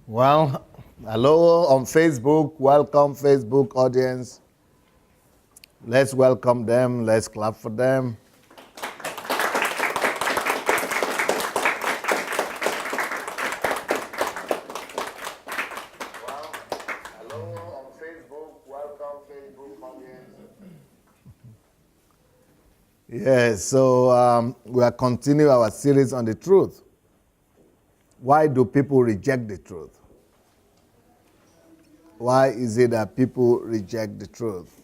Well, hello on Facebook. Welcome, Facebook audience. Let's welcome them. Let's clap for them. Well, hello on Facebook. Welcome, Facebook audience. Yes, so we are continuing our series on the truth. Why do people reject the truth? Why is it that people reject the truth?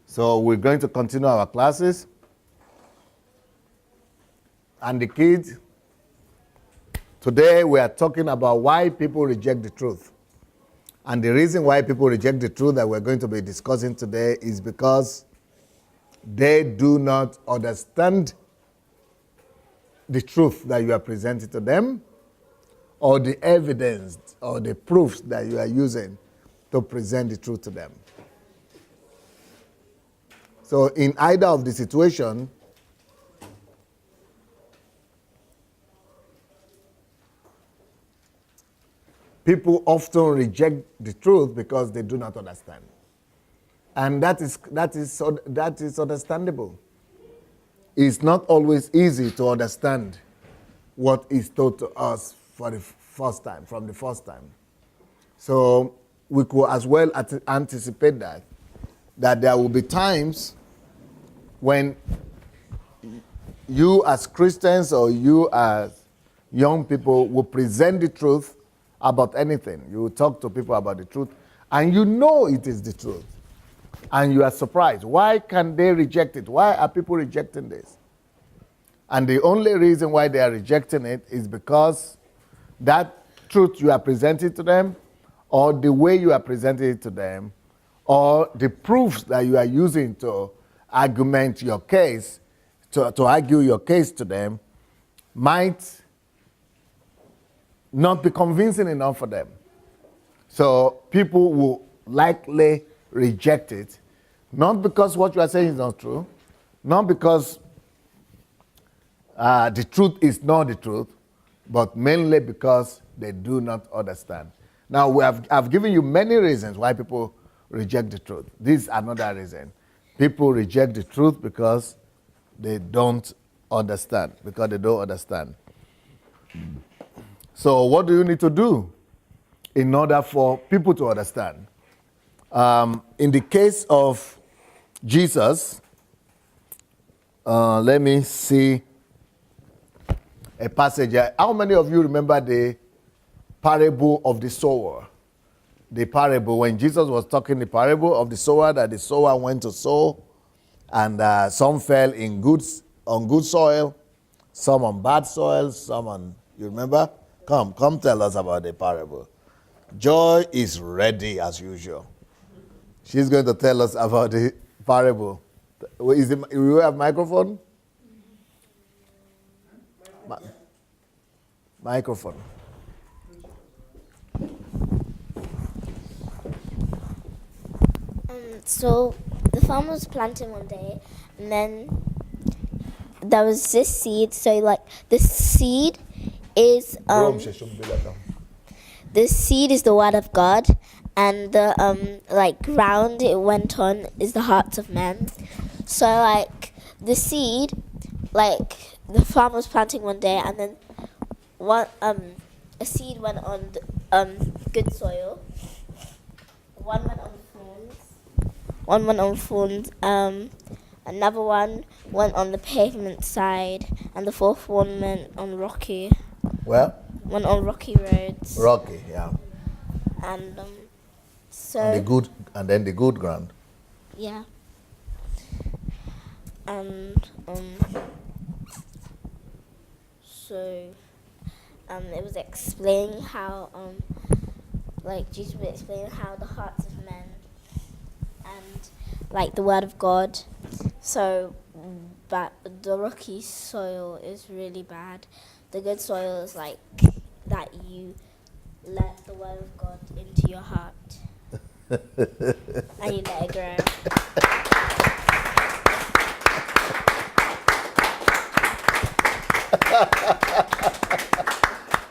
So we're going to continue our classes. And the kids, today we are talking about why people reject the truth. And the reason why people reject the truth that we're going to be discussing today is because they do not understand the truth that you are presenting to them, or the evidence or the proofs that you are using to present the truth to them. So in either of the situation, people often reject the truth because they do not understand. And that is understandable. It's not always easy to understand what is taught to us for the first time, from the first time. So we could as well anticipate that there will be times when you as Christians or you as young people will present the truth about anything. You will talk to people about the truth, and you know it is the truth. And you are surprised. Why can they reject it? Why are people rejecting this? And the only reason why they are rejecting it is because that truth you are presenting to them, or the way you are presenting it to them, or the proofs that you are using to argument your case, to argue your case to them, might not be convincing enough for them. So people will likely reject it, not because what you are saying is not true, not because the truth is not the truth, but mainly because they do not understand. Now, I've given you many reasons why people reject the truth. This is another reason. People reject the truth because they don't understand, So what do you need to do in order for people to understand? In the case of Jesus, let me see a passage. How many of you remember the parable of the sower? The parable, when Jesus was talking the parable of the sower, that the sower went to sow, and some fell on good soil, some on bad soil, some on, you remember? Come tell us about the parable. Joy is ready as usual. She's going to tell us about the parable. Do you have microphone? Microphone. So the farmer was planting one day, and then there was this seed. So the seed is the word of God, and the ground it went on is the hearts of men. So the seed, the farmer was planting one day, and then a seed went on good soil. One went on thorns. Another one went on the pavement side, and the fourth one went on rocky. Well? Went on rocky roads. Rocky, yeah. And and then the good ground. Yeah. And it was explaining how Jesus was explaining how the hearts of men and the word of God. So, but the rocky soil is really bad. The good soil is that you let the word of God into your heart and you let it grow.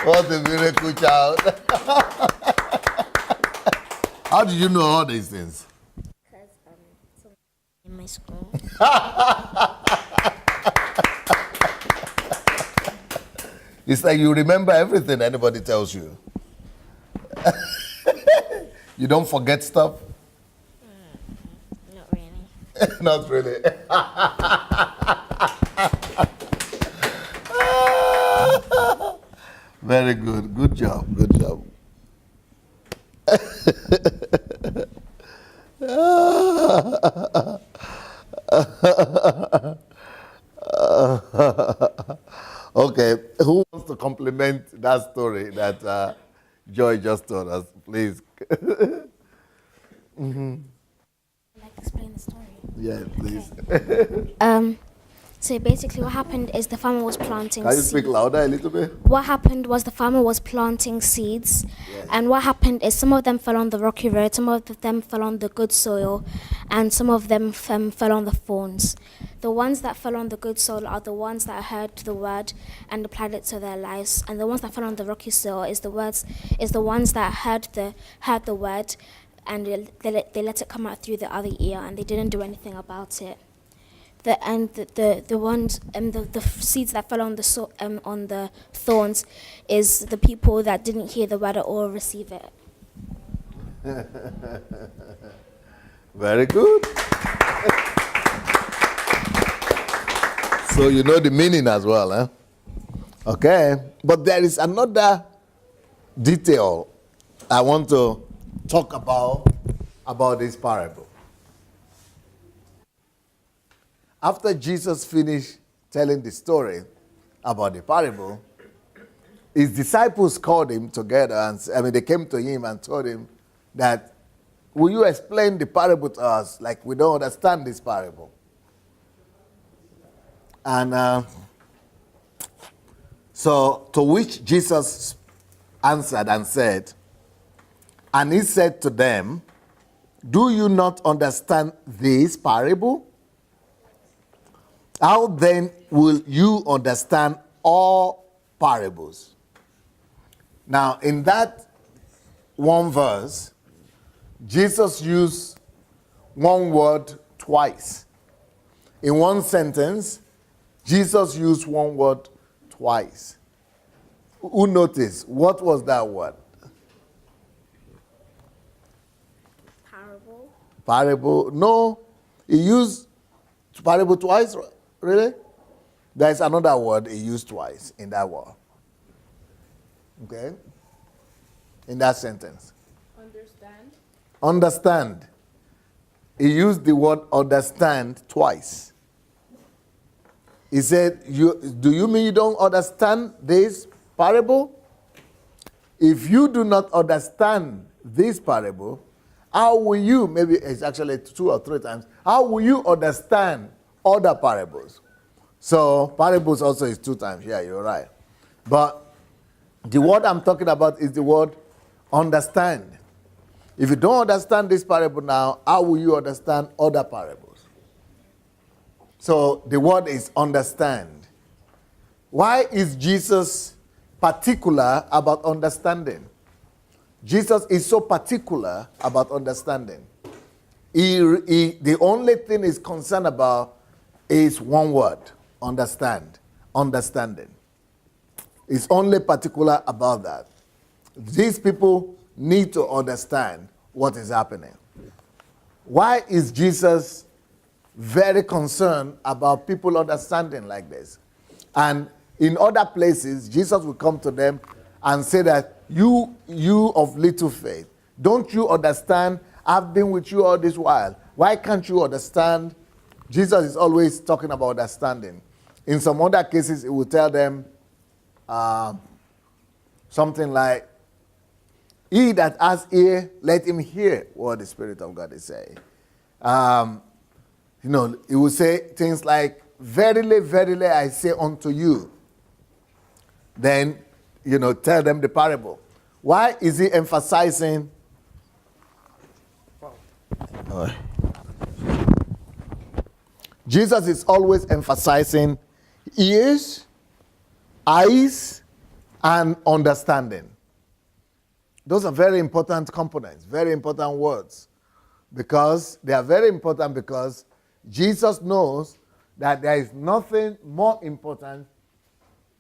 What a miracle child. How did you know all these things? Because in my school. It's like you remember everything anybody tells you. You don't forget stuff? Not really. Not really. Very good. Good job. Good job. Okay, who wants to compliment that story that Joy just told us, please? Like explain the story. Yeah, please. So basically what happened is the farmer was planting Can you speak louder a little bit? What happened was the farmer was planting seeds, Yes. and what happened is some of them fell on the rocky road, some of them fell on the good soil, and some of them fell on the thorns. The ones that fell on the good soil are the ones that heard the word and applied it to their lives, and the ones that fell on the rocky soil is the ones that heard the word, and they let it come out through the other ear, and they didn't do anything about it. The seeds that fell on the thorns is the people that didn't hear the word or receive it. Very good. So you know the meaning as well, huh? Okay. But there is another detail I want to talk about this parable. After Jesus finished telling the story about the parable, his disciples called him together, and they came to him and told him that, will you explain the parable to us? Like, we don't understand this parable. And so to which Jesus answered and said, and he said to them, do you not understand this parable? How then will you understand all parables? Now, in that one verse, Jesus used one word twice. In one sentence, Jesus used one word twice. Who noticed? What was that word? Parable. Parable? No, he used parable twice. Really? There's another word he used twice in that word. Okay? In that sentence. Understand. Understand. He used the word understand twice. He said, do you mean you don't understand this parable? If you do not understand this parable, how will you, maybe it's actually 2 or 3 times, how will you understand other parables? So parables also is 2 times. Yeah, you're right. But the word I'm talking about is the word understand. If you don't understand this parable now, how will you understand other parables? So the word is understand. Why is Jesus particular about understanding? Jesus is so particular about understanding. The only thing he's concerned about is one word, understand, understanding. He's only particular about that. These people need to understand what is happening. Why is Jesus very concerned about people understanding like this? And in other places, Jesus will come to them and say that you of little faith, don't you understand? I've been with you all this while. Why can't you understand? Jesus is always talking about understanding. In some other cases, he will tell them something like, he that has ear, let him hear what the Spirit of God is saying. He will say things like, verily, verily, I say unto you. Then, tell them the parable. Why is he emphasizing? Jesus is always emphasizing ears, eyes, and understanding. Those are very important components, very important words, because they are very important because Jesus knows that there is nothing more important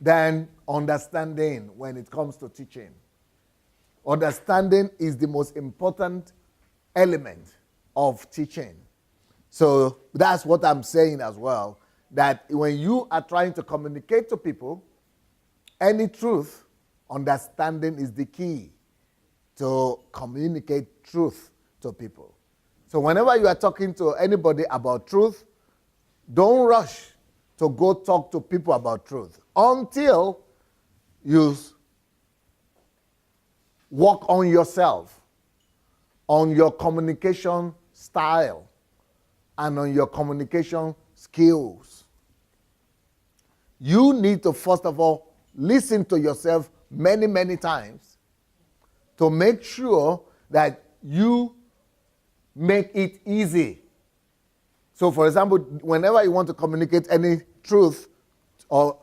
than understanding when it comes to teaching. Understanding is the most important element of teaching. So that's what I'm saying as well, that when you are trying to communicate to people any truth, understanding is the key to communicate truth to people. So whenever you are talking to anybody about truth, don't rush to go talk to people about truth until you work on yourself, on your communication style, and on your communication skills. You need to, first of all, listen to yourself many, many times to make sure that you make it easy. So, for example, whenever you want to communicate any truth or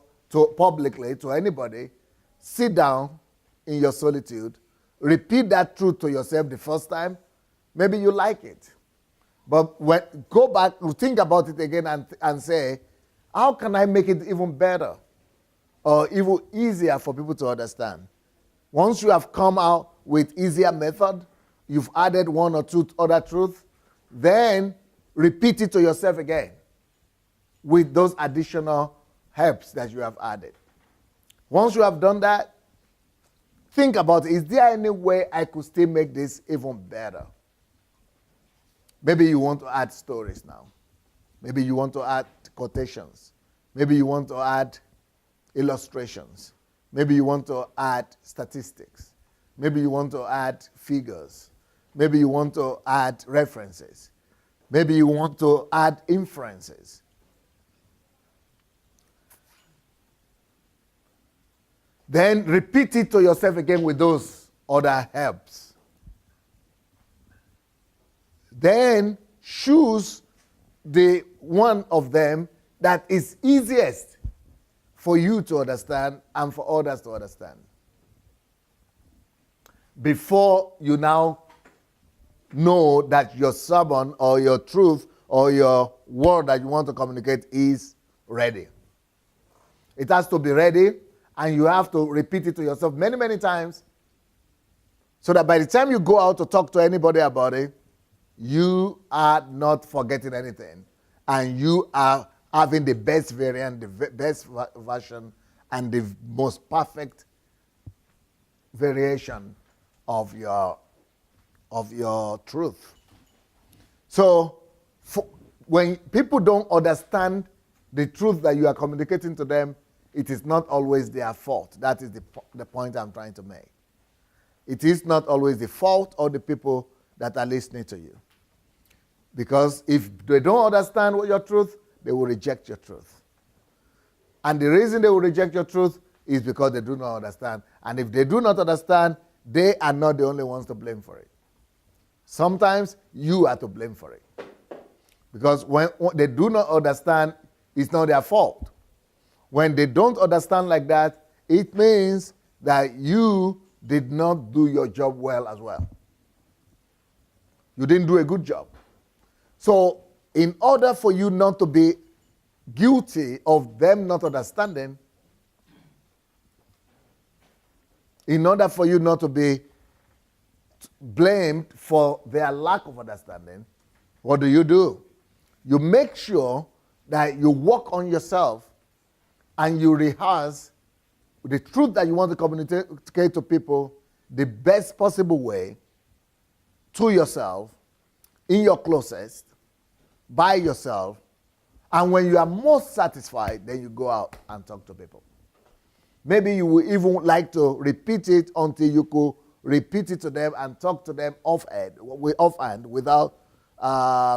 publicly to anybody, sit down in your solitude, repeat that truth to yourself the first time. Maybe you like it. But go back, think about it again and say, how can I make it even better or even easier for people to understand? Once you have come out with easier method, you've added one or two other truths, then repeat it to yourself again with those additional helps that you have added. Once you have done that, think about, is there any way I could still make this even better? Maybe you want to add stories now. Maybe you want to add quotations. Maybe you want to add illustrations. Maybe you want to add statistics. Maybe you want to add figures. Maybe you want to add references. Maybe you want to add inferences. Then repeat it to yourself again with those other helps. Then choose the one of them that is easiest for you to understand and for others to understand. Before you now know that your sermon or your truth or your word that you want to communicate is ready. It has to be ready, and you have to repeat it to yourself many, many times so that by the time you go out to talk to anybody about it, you are not forgetting anything, and you are having the best variant, the best version, and the most perfect variation of your truth. So when people don't understand the truth that you are communicating to them, it is not always their fault. That is the point I'm trying to make. It is not always the fault of the people that are listening to you. Because if they don't understand what your truth, they will reject your truth. And the reason they will reject your truth is because they do not understand. And if they do not understand, they are not the only ones to blame for it. Sometimes you are to blame for it. Because when they do not understand, it's not their fault. When they don't understand like that, it means that you did not do your job well as well. You didn't do a good job. So, in order for you not to be guilty of them not understanding, in order for you not to be blamed for their lack of understanding, what do? You make sure that you work on yourself and you rehearse the truth that you want to communicate to people the best possible way, to yourself, in your closest, by yourself, and when you are most satisfied, then you go out and talk to people. Maybe you would even like to repeat it until you could repeat it to them and talk to them offhand without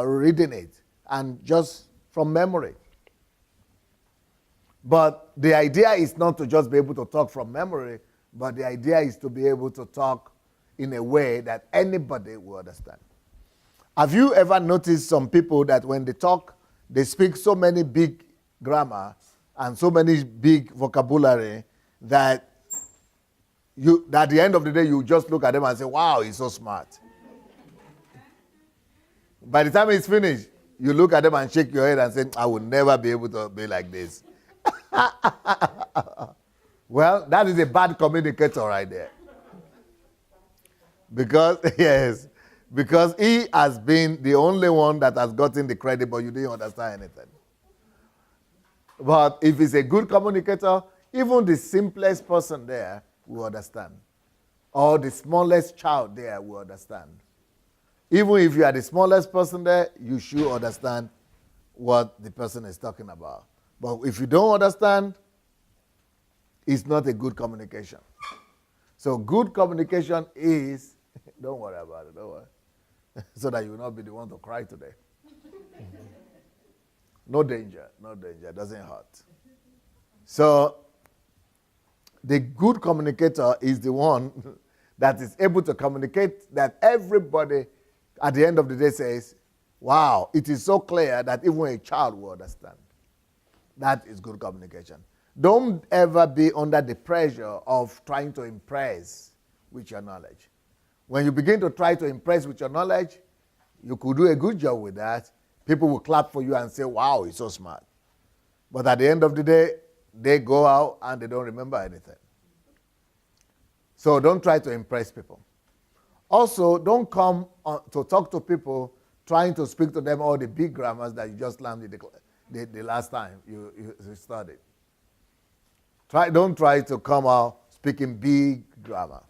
reading it and just from memory. But the idea is not to just be able to talk from memory, but the idea is to be able to talk in a way that anybody will understand. Have you ever noticed some people that when they talk, they speak so many big grammar and so many big vocabulary that at the end of the day, you just look at them and say, wow, he's so smart. By the time it's finished, you look at them and shake your head and say, I will never be able to be like this. Well, that is a bad communicator right there. Because he has been the only one that has gotten the credit, but you didn't understand anything. But if he's a good communicator, even the simplest person there will understand. Or the smallest child there will understand. Even if you are the smallest person there, you should understand what the person is talking about. But if you don't understand, it's not a good communication. So good communication is, don't worry about it, don't worry. So that you will not be the one to cry today. No danger, doesn't hurt. So the good communicator is the one that is able to communicate that everybody at the end of the day says, wow, it is so clear that even a child will understand. That is good communication. Don't ever be under the pressure of trying to impress with your knowledge. When you begin to try to impress with your knowledge, you could do a good job with that. People will clap for you and say, wow, he's so smart. But at the end of the day, they go out and they don't remember anything. So don't try to impress people. Also, don't come to talk to people trying to speak to them all the big grammars that you just learned the last time you studied. Don't try to come out speaking big grammar.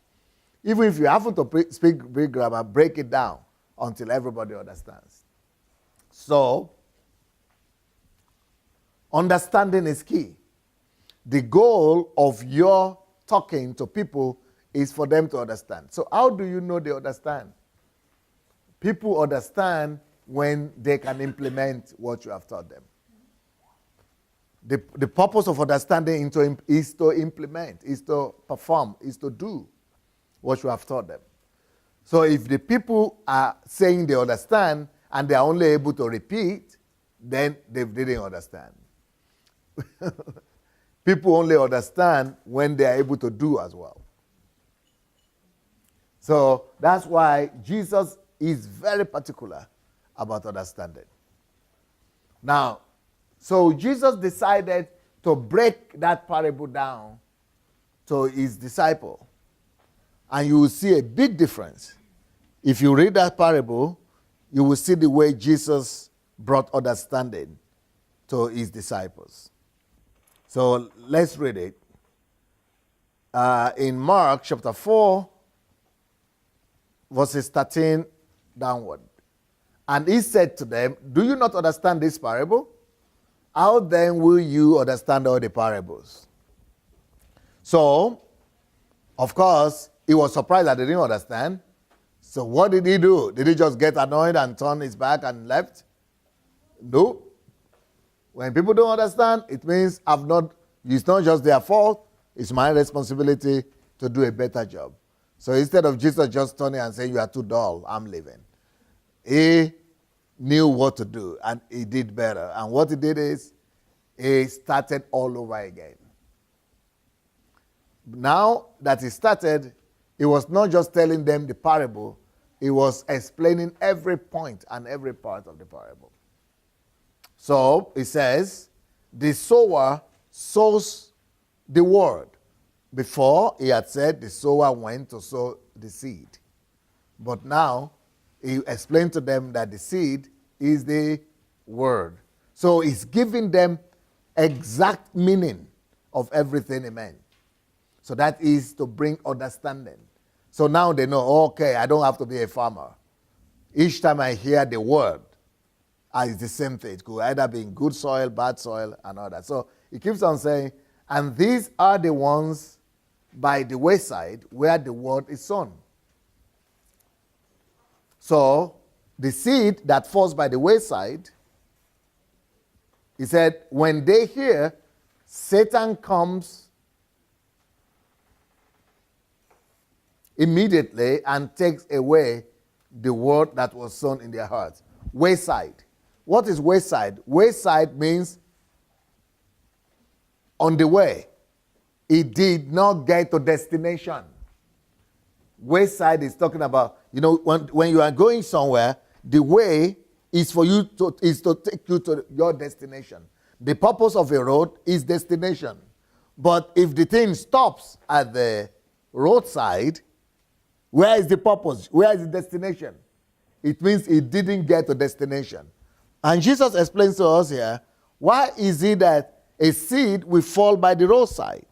Even if you happen to speak big grammar, break it down until everybody understands. So, understanding is key. The goal of your talking to people is for them to understand. So how do you know they understand? People understand when they can implement what you have taught them. The purpose of understanding is to implement, is to perform, is to do what you have taught them. So if the people are saying they understand and they are only able to repeat, then they didn't understand. People only understand when they are able to do as well. So that's why Jesus is very particular about understanding. Now, so Jesus decided to break that parable down to his disciple. And you will see a big difference. If you read that parable, you will see the way Jesus brought understanding to his disciples. So let's read it. In Mark chapter 4, verses 13 downward. And he said to them, do you not understand this parable? How then will you understand all the parables? So, of course, he was surprised that they didn't understand. So what did he do? Did he just get annoyed and turn his back and left? No. When people don't understand, it means it's not just their fault, it's my responsibility to do a better job. So instead of Jesus just turning and saying, you are too dull, I'm leaving, he knew what to do and he did better. And what he did is he started all over again. Now that he started, he was not just telling them the parable, he was explaining every point and every part of the parable. So he says, the sower sows the word. Before he had said the sower went to sow the seed. But now he explained to them that the seed is the word. So he's giving them exact meaning of everything he meant. So that is to bring understanding. So now they know, okay, I don't have to be a farmer. Each time I hear the word, it's the same thing. It could either be in good soil, bad soil, and all that. So he keeps on saying, and these are the ones by the wayside where the word is sown. So the seed that falls by the wayside, he said, when they hear, Satan comes immediately and takes away the word that was sown in their hearts. Wayside. What is wayside? Wayside means on the way. It did not get to destination. Wayside is talking about, when you are going somewhere, the way is for you to take you to your destination. The purpose of a road is destination. But if the thing stops at the roadside, where is the purpose? Where is the destination? It means it didn't get to destination. And Jesus explains to us here, why is it that a seed will fall by the roadside?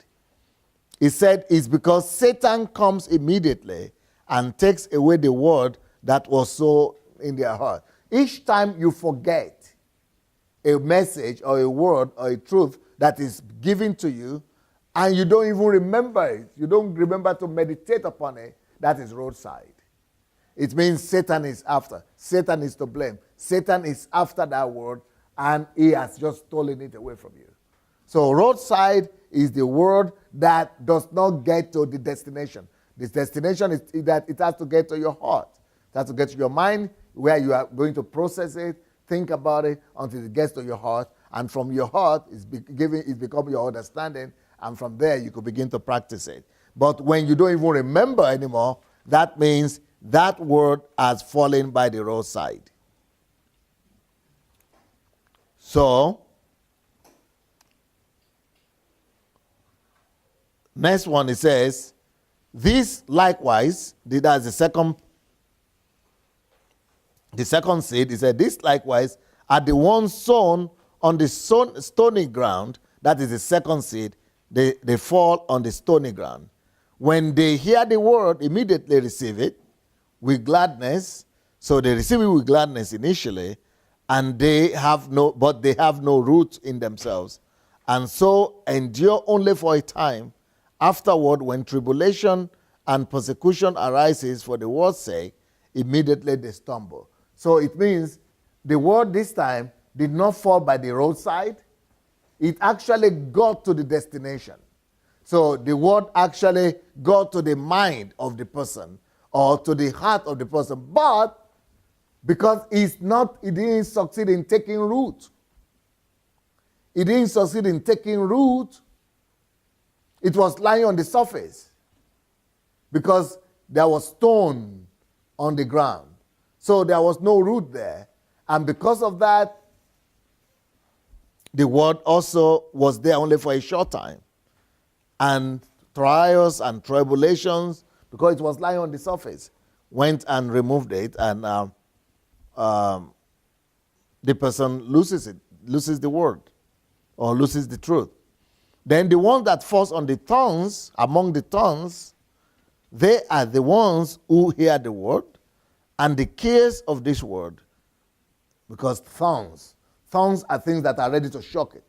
He said it's because Satan comes immediately and takes away the word that was sown in their heart. Each time you forget a message or a word or a truth that is given to you, and you don't even remember it, you don't remember to meditate upon it, that is roadside. It means Satan is after. Satan is to blame. Satan is after that word, and he has just stolen it away from you. So roadside is the word that does not get to the destination. The destination is that it has to get to your heart. It has to get to your mind, where you are going to process it, think about it until it gets to your heart. And from your heart, it's become your understanding. And from there, you could begin to practice it. But when you don't even remember anymore, that means that word has fallen by the roadside. So, next one, it says, this likewise, that's the second seed. It said, this likewise are the ones sown on the stony ground. That is the second seed. They fall on the stony ground. When they hear the word, immediately receive it with gladness. So they receive it with gladness initially, and they have no root in themselves, and so endure only for a time. Afterward, when tribulation and persecution arises for the word's sake, immediately they stumble. So it means the word this time did not fall by the roadside. It actually got to the destination. So the word actually got to the mind of the person or to the heart of the person. But because it didn't succeed in taking root. It didn't succeed in taking root. It was lying on the surface because there was stone on the ground. So there was no root there. And because of that, the word also was there only for a short time. And trials and tribulations, because it was lying on the surface, went and removed it, and the person loses the word, or loses the truth. Then the one that falls on the tongues, among the tongues, they are the ones who hear the word, and the cares of this word, because tongues are things that are ready to shock it.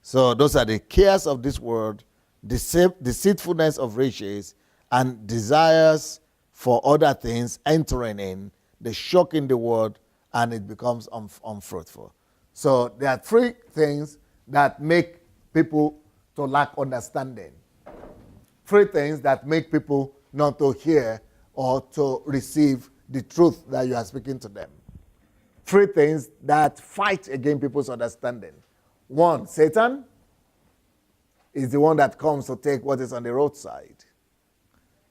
So those are the cares of this world, deceitfulness of riches, and desires for other things entering in, they shock in the word, and it becomes unfruitful. So there are three things that make people to lack understanding. Three things that make people not to hear or to receive the truth that you are speaking to them. Three things that fight against people's understanding. One, Satan is the one that comes to take what is on the roadside.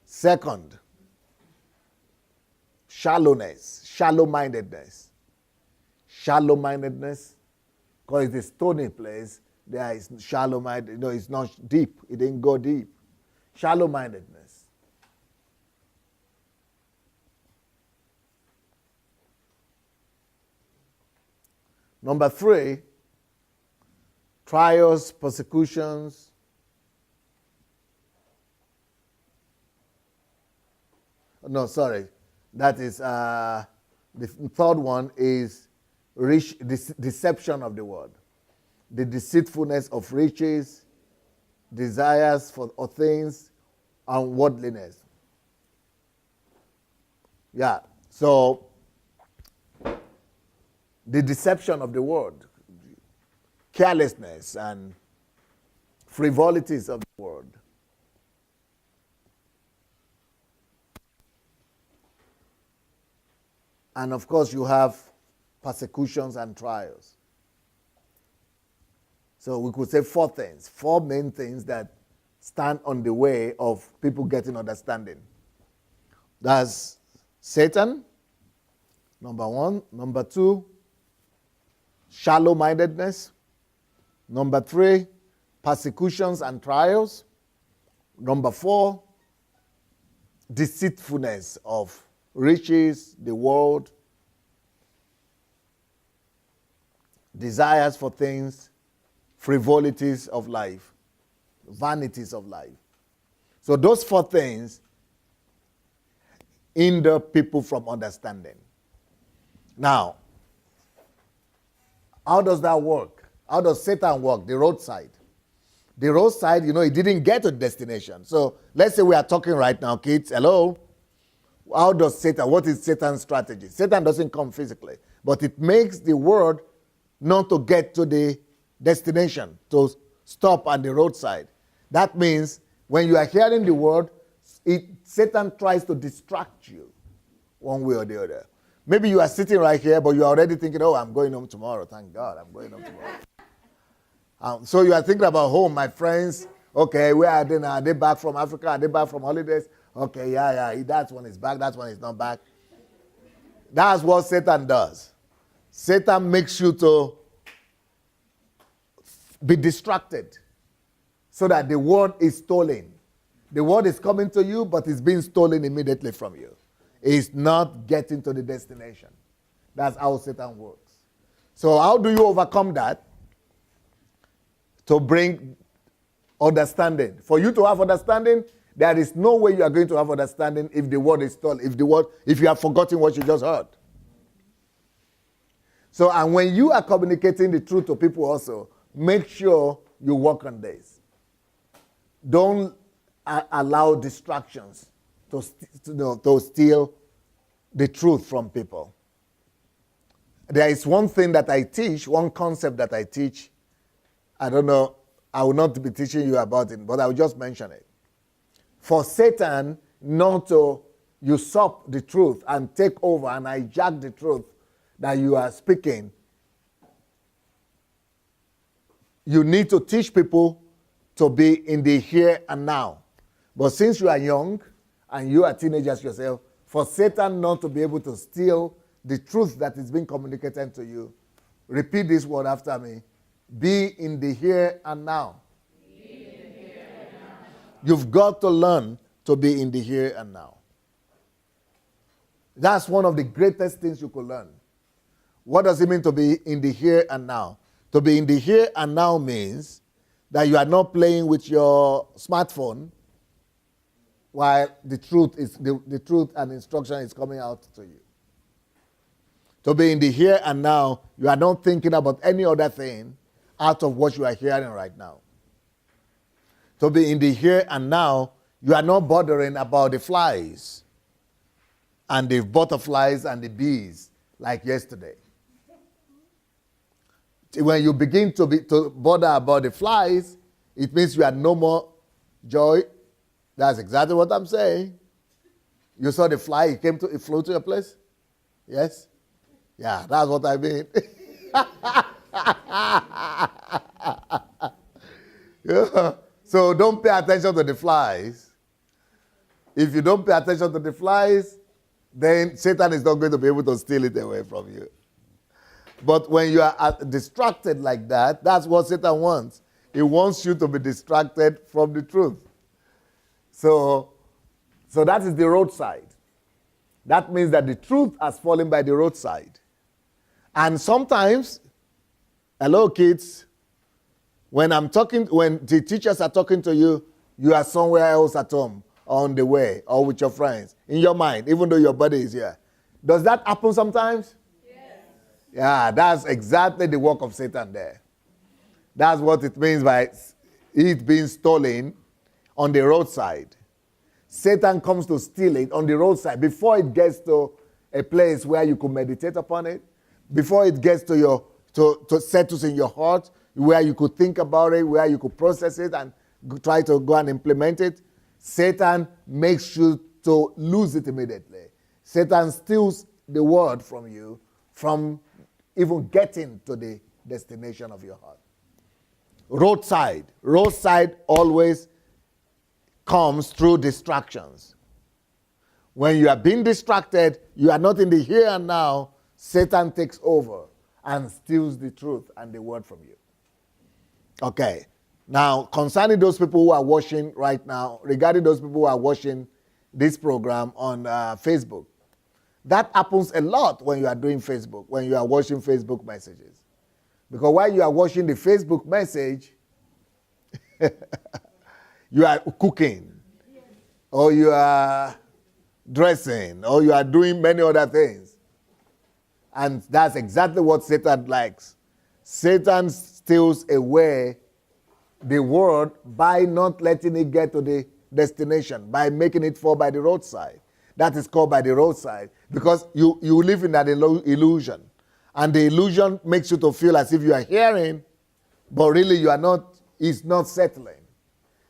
Second, shallow-mindedness. Shallow-mindedness, because it's a stony place, there is shallow-minded, it's not deep. It didn't go deep. Shallow-mindedness. Number three, trials, persecutions. No, sorry. That is, the third one is deception of the word. The deceitfulness of riches, desires for things, and worldliness. Yeah, so the deception of the word, carelessness and frivolities of the word. And of course, you have persecutions and trials. So we could say four main things that stand on the way of people getting understanding. That's Satan, number one. Number two, shallow-mindedness. Number three, persecutions and trials. Number four, deceitfulness of riches, the world, desires for things, frivolities of life, vanities of life. So those four things hinder people from understanding. Now, how does that work? How does Satan work? The roadside. The roadside, it didn't get to destination. So let's say we are talking right now, kids. Hello? How does Satan, what is Satan's strategy? Satan doesn't come physically, but it makes the word not to get to the destination, to stop at the roadside. That means when you are hearing the word, Satan tries to distract you one way or the other. Maybe you are sitting right here, but you are already thinking, oh, I'm going home tomorrow. Thank God, I'm going home tomorrow. So you are thinking about home, my friends. Okay, where are they now? Are they back from Africa? Are they back from holidays? Okay, yeah, that one is back, that one is not back. That's what Satan does. Satan makes you to be distracted so that the word is stolen. The word is coming to you, but it's being stolen immediately from you. It's not getting to the destination. That's how Satan works. So how do you overcome that? To bring understanding. For you to have understanding, there is no way you are going to have understanding if the word is stolen, if you have forgotten what you just heard. So, and when you are communicating the truth to people also, make sure you work on this. Don't allow distractions to steal the truth from people. There is one thing that I teach, one concept that I teach. I don't know, I will not be teaching you about it, but I will just mention it. For Satan not to usurp the truth and take over and hijack the truth that you are speaking, you need to teach people to be in the here and now. But since you are young and you are teenagers yourself, for Satan not to be able to steal the truth that is being communicated to you, repeat this word after me. Be in the here and now. Be in the here and now. You've got to learn to be in the here and now. That's one of the greatest things you could learn. What does it mean to be in the here and now? To be in the here and now means that you are not playing with your smartphone while the truth and instruction is coming out to you. To be in the here and now, you are not thinking about any other thing out of what you are hearing right now. To be in the here and now, you are not bothering about the flies and the butterflies and the bees like yesterday. When you begin to bother about the flies, it means you have no more joy. That's exactly what I'm saying. You saw the fly, it flew to your place? Yes? Yeah, that's what I mean. Yeah. So don't pay attention to the flies. If you don't pay attention to the flies, then Satan is not going to be able to steal it away from you. But when you are distracted like that, that's what Satan wants. He wants you to be distracted from the truth. So that is the roadside. That means that the truth has fallen by the roadside. And sometimes, hello kids, when the teachers are talking to you, you are somewhere else at home, on the way, or with your friends, in your mind, even though your body is here. Does that happen sometimes? Yes. Yeah, that's exactly the work of Satan there. That's what it means by it being stolen on the roadside. Satan comes to steal it on the roadside before it gets to a place where you could meditate upon it, before it gets to settles in your heart, where you could think about it, where you could process it and try to go and implement it. Satan makes you to lose it immediately. Satan steals the word from you from even getting to the destination of your heart. Roadside always comes through distractions. When you are being distracted, you are not in the here and now, Satan takes over and steals the truth and the word from you. Okay. Now, concerning those people who are watching right now, regarding those people who are watching this program on Facebook, that happens a lot when you are doing Facebook, when you are watching Facebook messages. Because while you are watching the Facebook message, you are cooking, or you are dressing, or you are doing many other things. And that's exactly what Satan likes. Satan steals away the word by not letting it get to the destination, by making it fall by the roadside. That is called by the roadside, because you live in that illusion. And the illusion makes you to feel as if you are hearing, but really you are not, it's not settling.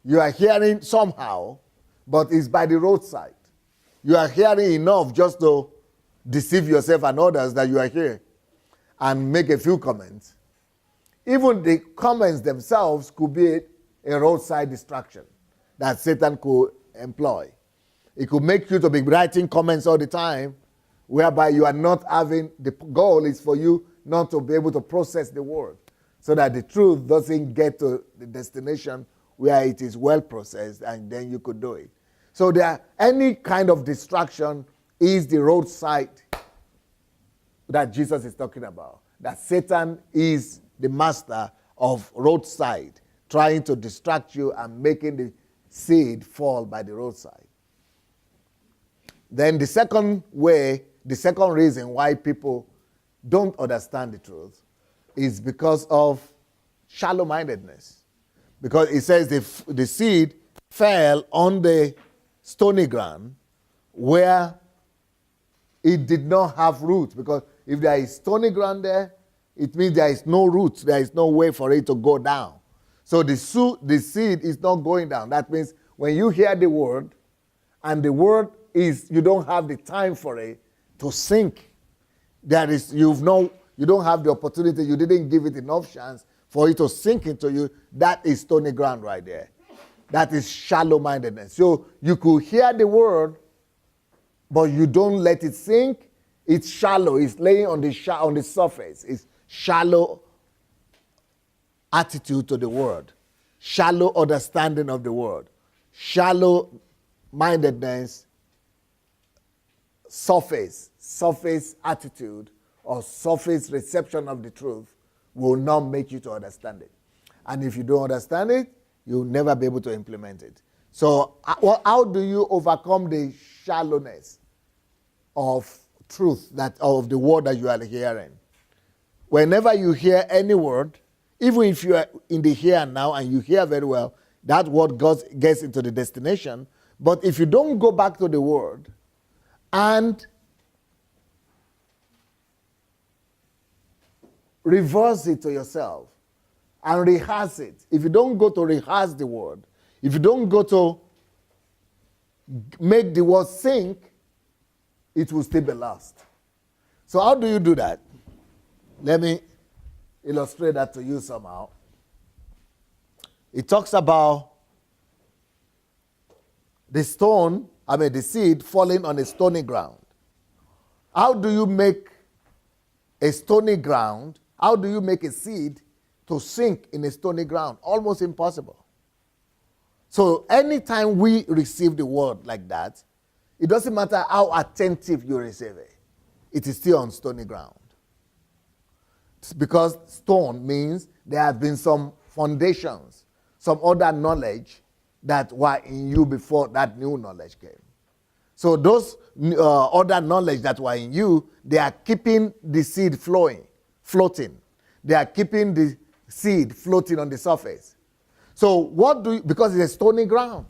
You are hearing somehow, but it's by the roadside. You are hearing enough just to deceive yourself and others that you are here and make a few comments. Even the comments themselves could be a roadside distraction that Satan could employ. It could make you to be writing comments all the time, whereby you are not having, the goal is for you not to be able to process the word, so that the truth doesn't get to the destination where it is well processed, and then you could do it. So any kind of distraction is the roadside that Jesus is talking about. That Satan is the master of roadside, trying to distract you and making the seed fall by the roadside. Then the second reason why people don't understand the truth is because of shallow-mindedness. Because it says the seed fell on the stony ground where it did not have roots. Because if there is stony ground there, it means there is no roots. There is no way for it to go down. So the seed is not going down. That means when you hear the word, and the word is, you don't have the time for it to sink. You don't have the opportunity. You didn't give it enough chance for it to sink into you. That is stony ground right there. That is shallow-mindedness. So you could hear the word, but you don't let it sink. It's shallow. It's laying on the surface. It's shallow attitude to the word, shallow understanding of the word, shallow mindedness, surface attitude, or surface reception of the truth will not make you to understand it. And if you don't understand it, you'll never be able to implement it. So how do you overcome the shallowness of truth, of the word that you are hearing? Whenever you hear any word, even if you are in the here and now and you hear very well, that word gets into the destination. But if you don't go back to the word and reverse it to yourself and rehearse it, if you don't go to rehearse the word, if you don't go to make the word sink, it will still be lost. So how do you do that? Let me illustrate that to you somehow. It talks about the seed falling on a stony ground. How do you make a stony ground? How do you make a seed to sink in a stony ground? Almost impossible. So anytime we receive the word like that, it doesn't matter how attentive you receive it, it is still on stony ground. Because stone means there have been some foundations, some other knowledge that were in you before that new knowledge came. So those other knowledge that were in you, they are keeping the seed floating. They are keeping the seed floating on the surface. So because it's a stony ground,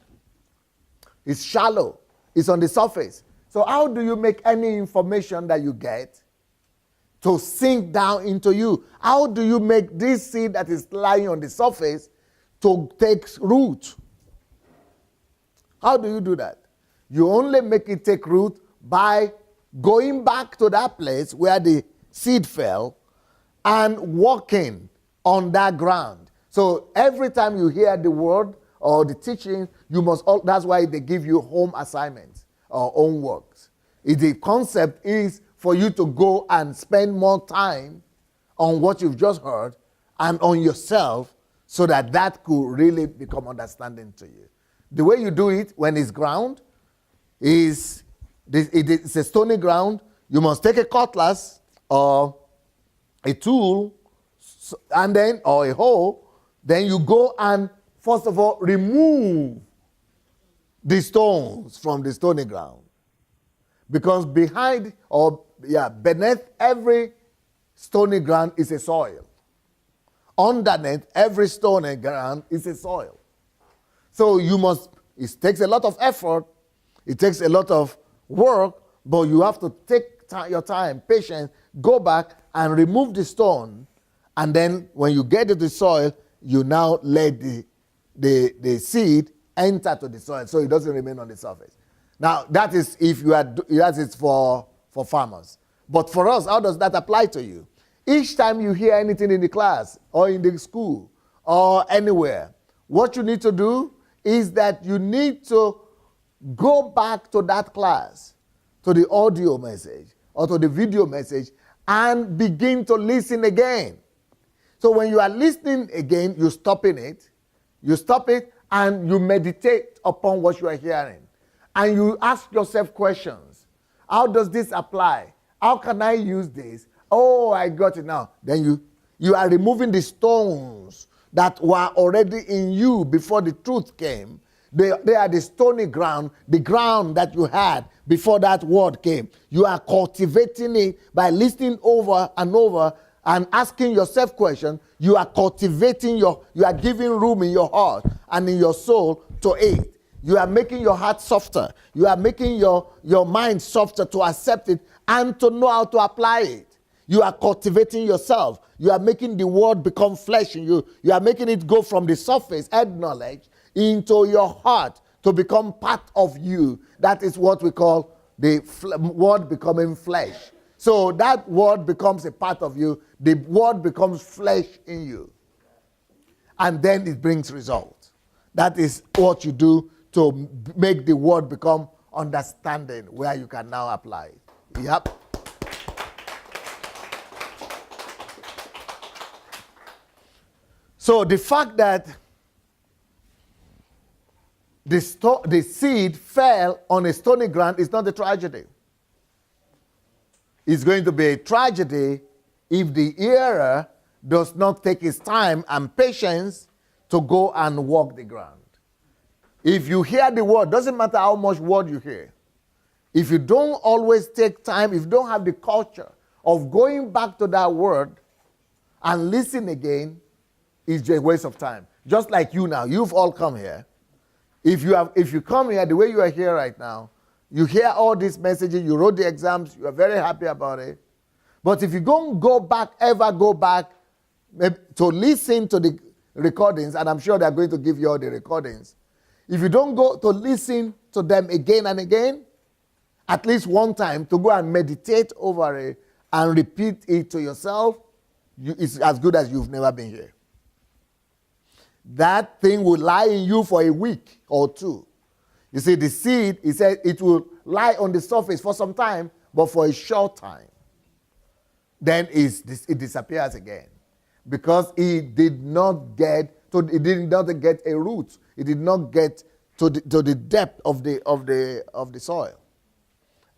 it's shallow, it's on the surface. So how do you make any information that you get to sink down into you? How do you make this seed that is lying on the surface to take root? How do you do that? You only make it take root by going back to that place where the seed fell and walking on that ground. So every time you hear the word or the teaching, that's why they give you home assignments. or own works. The concept is for you to go and spend more time on what you've just heard and on yourself so that that could really become understanding to you. The way you do it when it's ground is, it's a stony ground. You must take a cutlass or a tool and then, or a hoe, then you go and first of all remove the stones from the stony ground. Because beneath every stony ground is a soil. Underneath every stony ground is a soil. So it takes a lot of effort, it takes a lot of work, but you have to take your time, patience, go back and remove the stone, and then when you get to the soil, you now let the seed enter to the soil so it doesn't remain on the surface. Now, that is for farmers. But for us, how does that apply to you? Each time you hear anything in the class or in the school or anywhere, what you need to do is that you need to go back to that class, to the audio message or to the video message, and begin to listen again. So when you are listening again, you stop it, and you meditate upon what you are hearing. And you ask yourself questions. How does this apply? How can I use this? Oh, I got it now. Then you are removing the stones that were already in you before the truth came. They are the stony ground, the ground that you had before that word came. You are cultivating it by listening over and over and asking yourself questions. You are cultivating you are giving room in your heart and in your soul to it. You are making your heart softer. You are making your mind softer to accept it and to know how to apply it. You are cultivating yourself. You are making the word become flesh in you. You are making it go from the surface, head knowledge, into your heart to become part of you. That is what we call the word becoming flesh. So that word becomes a part of you. The word becomes flesh in you. And then it brings results. That is what you do to make the word become understanding, where you can now apply it. Yep. So the fact that the seed fell on a stony ground is not a tragedy. It's going to be a tragedy if the hearer does not take his time and patience to go and walk the ground. If you hear the word, doesn't matter how much word you hear, if you don't always take time, if you don't have the culture of going back to that word and listen again, it's just a waste of time. Just like you now, you've all come here. If you come here the way you are here right now, you hear all these messages, you wrote the exams, you are very happy about it. But if you don't ever go back to listen to the recordings, and I'm sure they're going to give you all the recordings, if you don't go to listen to them again and again, at least one time, to go and meditate over it and repeat it to yourself, it's as good as you've never been here. That thing will lie in you for a week or two. You see, the seed, he said, it will lie on the surface for some time, but for a short time. Then it disappears again. Because it did not get a root. It did not get to the depth of the soil.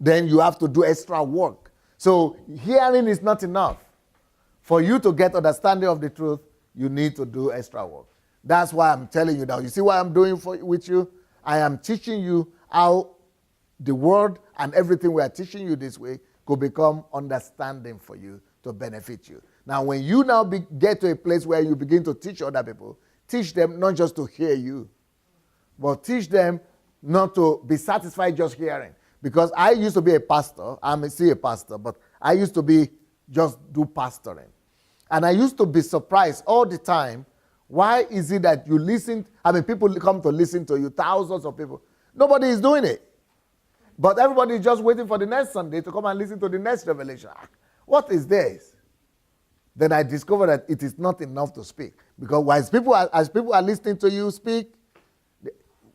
Then you have to do extra work. So hearing is not enough. For you to get understanding of the truth, you need to do extra work. That's why I'm telling you now. You see what I'm doing with you? I am teaching you how the word and everything we are teaching you this way could become understanding for you to benefit you. Now, when you now get to a place where you begin to teach other people, teach them not just to hear you, but teach them not to be satisfied just hearing. Because I used to be a pastor. I'm still a pastor, but I used to just do pastoring. And I used to be surprised all the time. Why is it that you listen? People come to listen to you, thousands of people. Nobody is doing it. But everybody is just waiting for the next Sunday to come and listen to the next revelation. What is this? Then I discovered that it is not enough to speak. Because as people are listening to you speak,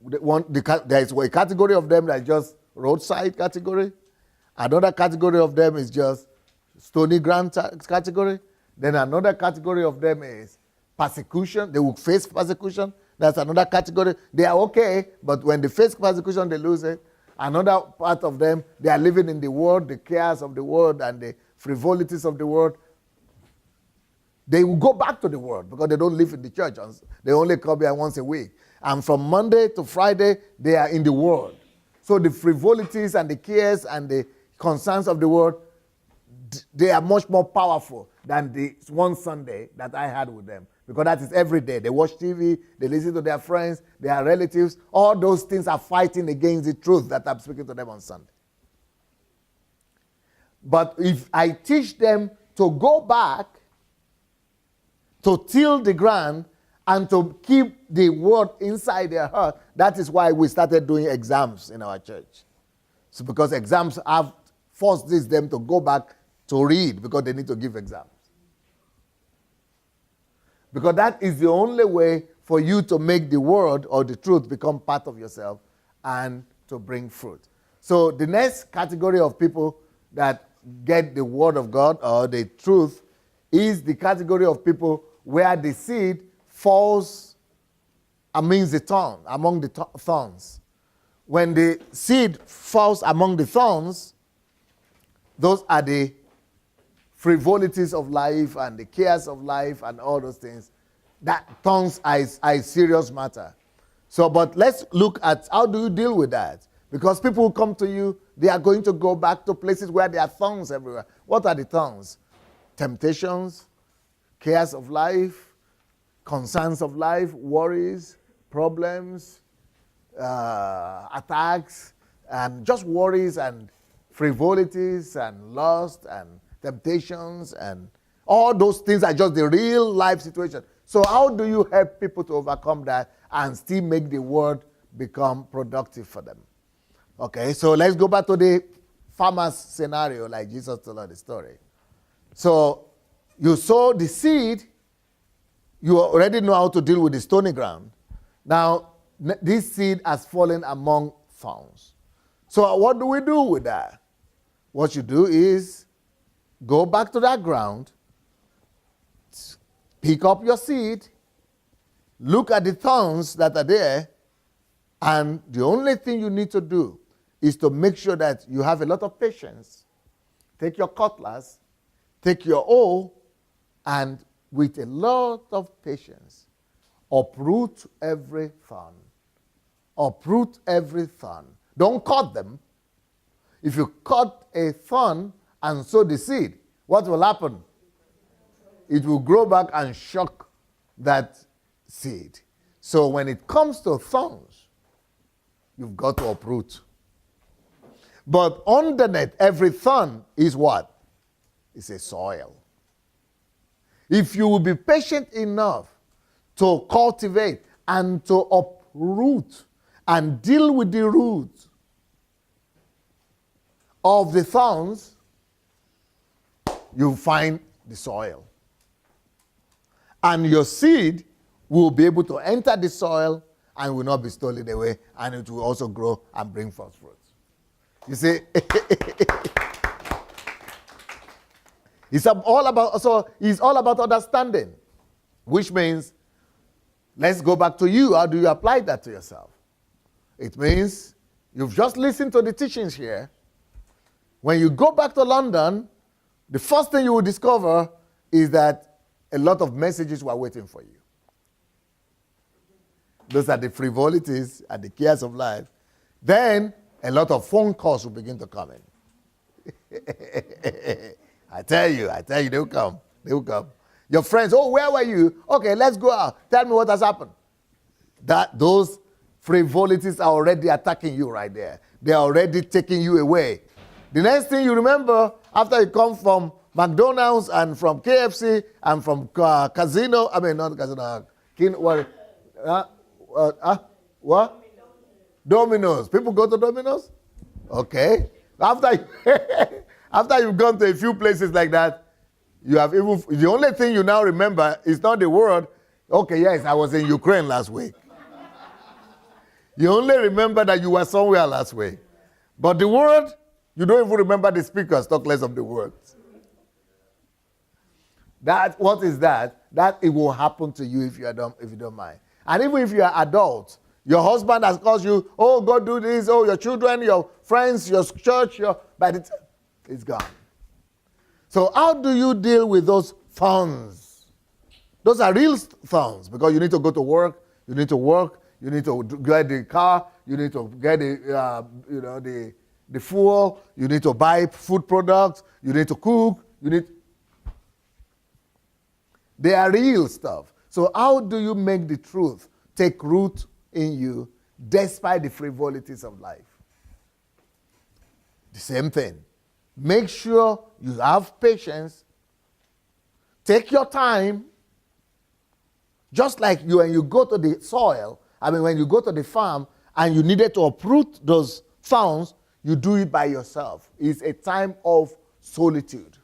there is a category of them that just roadside category. Another category of them is just stony ground category. Then another category of them is persecution. They will face persecution. That's another category. They are okay, but when they face persecution, they lose it. Another part of them, they are living in the world, the cares of the world and the frivolities of the world. They will go back to the world because they don't live in the church. They only come here once a week. And from Monday to Friday, they are in the world. So the frivolities and the cares and the concerns of the world, they are much more powerful than the one Sunday that I had with them. Because that is every day. They watch TV, they listen to their friends, their relatives. All those things are fighting against the truth that I'm speaking to them on Sunday. But if I teach them to go back, to till the ground, and to keep the word inside their heart, that is why we started doing exams in our church. So because exams have forced them to go back to read because they need to give exams. Because that is the only way for you to make the word or the truth become part of yourself and to bring fruit. So the next category of people that get the word of God or the truth is the category of people where the seed falls among the thorns. When the seed falls among the thorns, those are the frivolities of life and the cares of life and all those things. That thorns are a serious matter. So, but let's look at how do you deal with that? Because people who come to you, they are going to go back to places where there are thorns everywhere. What are the thorns? Temptations, cares of life, concerns of life, worries, problems, attacks, and just worries and frivolities and lust and temptations and all those things are just the real life situation. So how do you help people to overcome that and still make the word become productive for them? Okay, so let's go back to the farmer's scenario like Jesus told us the story. So you sow the seed, you already know how to deal with the stony ground. Now, this seed has fallen among thorns. So what do we do with that? What you do is go back to that ground, pick up your seed, look at the thorns that are there, and the only thing you need to do is to make sure that you have a lot of patience. Take your cutlass, take your hoe, and with a lot of patience, uproot every thorn. Uproot every thorn. Don't cut them. If you cut a thorn and sow the seed, what will happen? It will grow back and shock that seed. So when it comes to thorns, you've got to uproot. But underneath every thorn is what? It's a soil. If you will be patient enough to cultivate and to uproot and deal with the roots of the thorns, you'll find the soil. And your seed will be able to enter the soil and will not be stolen away, and it will also grow and bring forth fruit. You see, it's all about understanding, which means, let's go back to you. How do you apply that to yourself? It means you've just listened to the teachings here. When you go back to London, the first thing you will discover is that a lot of messages were waiting for you. Those are the frivolities and the cares of life. Then a lot of phone calls will begin to come in. I tell you, they will come. They will come. Your friends, oh, where were you? Okay, let's go out. Tell me what has happened. Those frivolities are already attacking you right there. They are already taking you away. The next thing you remember, after you come from McDonald's and from KFC and from casino, I mean, not casino, what? Domino's. People go to Domino's? Okay. After you've gone to a few places like that, you have even, the only thing you now remember is not the word. Okay, yes, I was in Ukraine last week. You only remember that you were somewhere last week. But the word, you don't even remember the speakers, talk less of the words. What is that? That it will happen to you if you don't mind. And even if you are adult, your husband has caused you, oh, go do this, oh, your children, your friends, your church, by the time it's gone. So how do you deal with those thorns? Those are real thorns because you need to go to work, you need to work, you need to get the car, you need to get the fuel, you need to buy food products, you need to cook, they are real stuff. So how do you make the truth take root in you despite the frivolities of life? The same thing. Make sure you have patience. Take your time. Just like when you go to the soil, when you go to the farm and you needed to uproot those thorns, you do it by yourself. It's a time of solitude.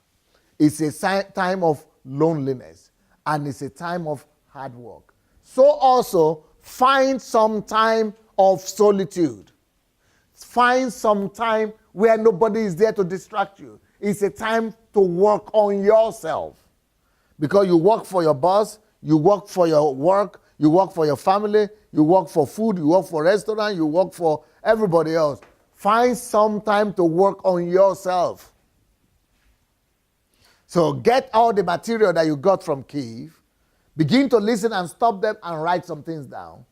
It's a time of loneliness. And it's a time of hard work. So also, find some time of solitude. Find some time where nobody is there to distract you. It's a time to work on yourself. Because you work for your boss, you work for your work, you work for your family, you work for food, you work for restaurant, you work for everybody else. Find some time to work on yourself. So get all the material that you got from Kyiv. Begin to listen and stop them and write some things down.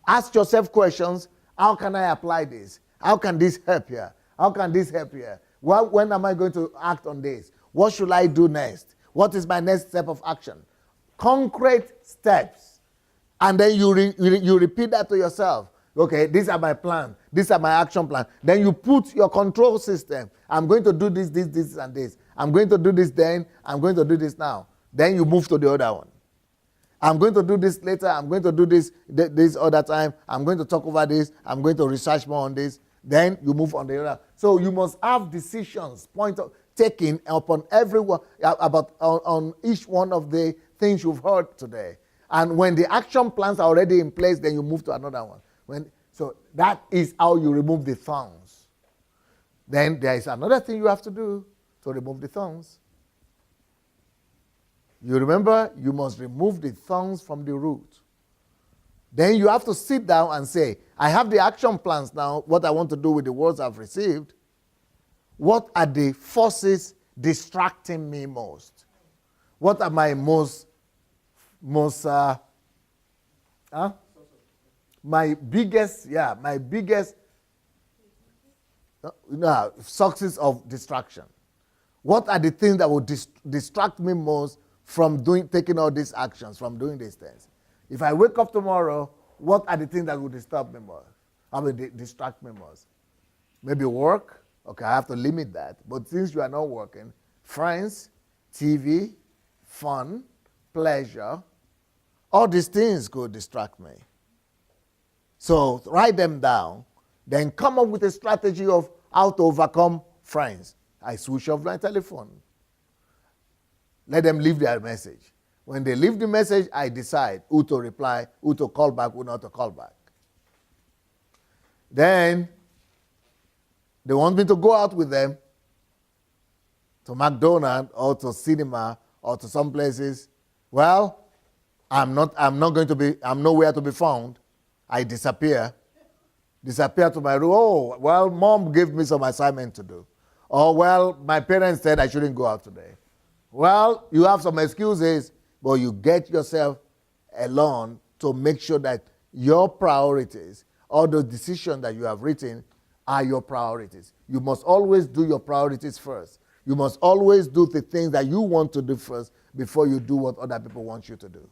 Ask yourself questions. How can I apply this? How can this help here? How can this help here? When am I going to act on this? What should I do next? What is my next step of action? Concrete steps. And then you repeat that to yourself. Okay, these are my plan. These are my action plan. Then you put your control system. I'm going to do this, and this. I'm going to do this then. I'm going to do this now. Then you move to the other one. I'm going to do this later. I'm going to do this other time. I'm going to talk over this. I'm going to research more on this. Then you move on the other. So you must have decisions taken upon everyone on each one of the things you've heard today. And when the action plans are already in place, then you move to another one. So that is how you remove the thorns. Then there is another thing you have to do to remove the thorns. You remember, you must remove the thorns from the root. Then you have to sit down and say, I have the action plans now, what I want to do with the words I've received. What are the forces distracting me most? What are my my biggest sources of distraction? What are the things that will distract me most from taking all these actions, from doing these things? If I wake up tomorrow, what are the things that will disturb me most? Distract me most? Maybe work. Okay, I have to limit that. But since you are not working, friends, TV, fun, pleasure, all these things could distract me. So write them down, then come up with a strategy of how to overcome friends. I switch off my telephone. Let them leave their message. When they leave the message, I decide who to reply, who to call back, who not to call back. Then they want me to go out with them to McDonald's or to cinema or to some places. Well, I'm nowhere to be found. I disappear to my room. Oh, well, mom gave me some assignment to do. Or, well, my parents said I shouldn't go out today. Well, you have some excuses, but you get yourself alone to make sure that your priorities, all the decisions that you have written, are your priorities. You must always do your priorities first. You must always do the things that you want to do first before you do what other people want you to do.